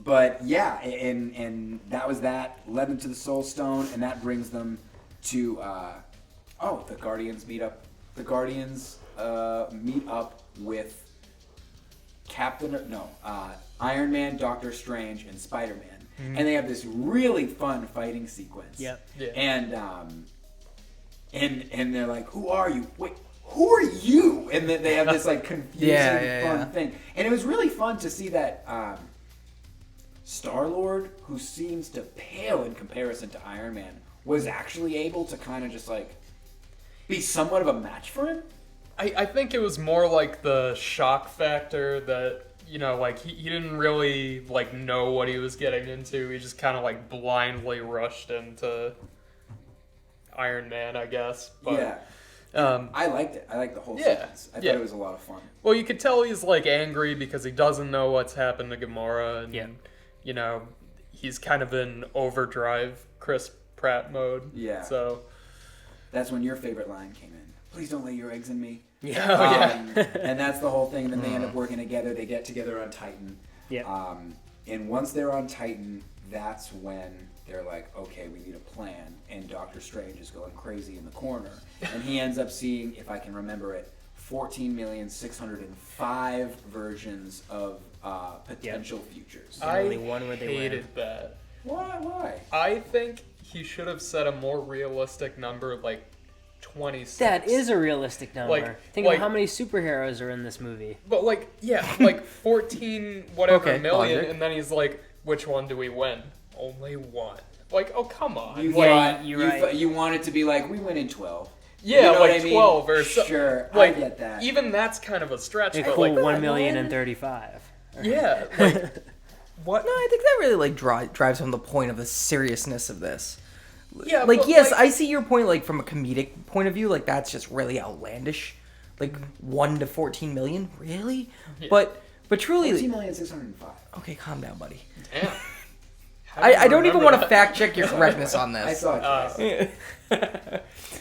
But yeah, and that was that. Led them to the Soul Stone, and that brings them to, the Guardians meet up. The Guardians meet up with Iron Man, Doctor Strange, and Spider-Man. Mm-hmm. And they have this really fun fighting sequence. Yep. Yeah. And they're like, who are you? Wait, who are you? And then they have this like confusing fun thing. And it was really fun to see that Star-Lord, who seems to pale in comparison to Iron Man, was actually able to kind of just like be somewhat of a match for him. I think it was more like the shock factor that, you know, like he didn't really like know what he was getting into. He just kind of like blindly rushed into Iron Man, I guess. But, yeah. I liked it. I liked the whole Yeah, sequence. I yeah. thought it was a lot of fun. Well, you could tell he's like angry because he doesn't know what's happened to Gamora, and Yeah. you know, he's kind of in overdrive Chris Pratt mode. Yeah. So That's when your favorite line came in. Please don't lay your eggs in me. Yeah. Oh, yeah. And that's the whole thing. Then they end up working together. They get together on Titan. Yeah. And once they're on Titan, that's when they're like, okay, we need a plan. And Doctor Strange is going crazy in the corner. And he ends up seeing, if I can remember it, 14,605 versions of potential futures. I only one where they hated win. that. Why? I think he should have set a more realistic number, like 26. That is a realistic number. Think like- of how many superheroes are in this movie. But like, yeah, like 14 whatever Okay, million, logic. and then he's like, which one do we win? Only one. Like, oh come on. You Like, thought, you're you, right. thought- you want it to be like, we win in 12. yeah, You know what like I mean? 12 or so. Sure, like, I get that. Even that's kind of a stretch. A But cool like, 1,035,035. yeah, like what? No, I think that really like drives home the point of the seriousness of this. Yeah, Like, but, yes, like- I see your point. Like from a comedic point of view, like that's just really outlandish. Like 1 to 14 million, really? Yeah. But truly, 14,605. okay, calm down, buddy. Damn. How do you I don't even remember want to that? fact check your correctness on I this. saw it twice.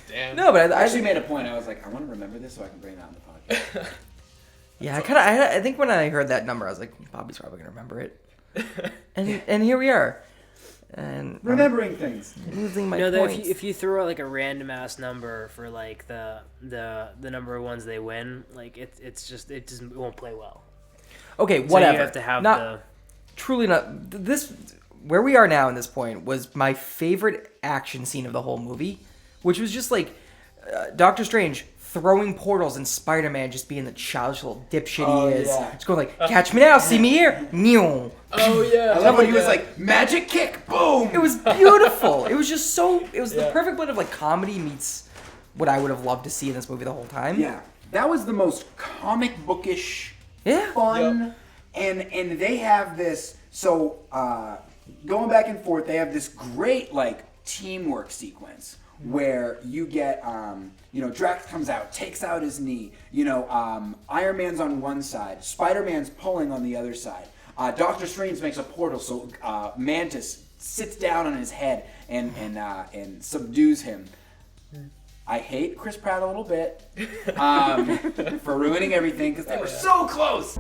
Damn. No, but I actually made a point. I was like, I want to remember this so I can bring it out in the podcast. yeah, I think when I heard that number, I was like, Bobby's probably gonna remember it. And here we are. And I'm Remembering things. losing my No, though, points. if you throw out like a random ass number for like the number of ones they win, like it won't play well. Okay, So whatever. you have to have Truly not. This where we are now in this point was my favorite action scene of the whole movie, which was just like Doctor Strange throwing portals and Spider-Man just being the childish little dipshit Oh, he is. yeah. Just going like, catch me now, see me here. Meow. Oh yeah. I love when oh, he was yeah. like, magic kick, boom! It was beautiful. It was just so. It was the Yeah. perfect blend of like comedy meets what I would have loved to see in this movie the whole time. Yeah, that was the most comic bookish, Yeah. fun, and they have this. So going back and forth, they have this great like teamwork sequence where you get Drax comes out, takes out his knee. Iron Man's on one side, Spider-Man's pulling on the other side. Doctor Strange makes a portal, so Mantis sits down on his head and subdues him. I hate Chris Pratt a little bit for ruining everything because they were so close.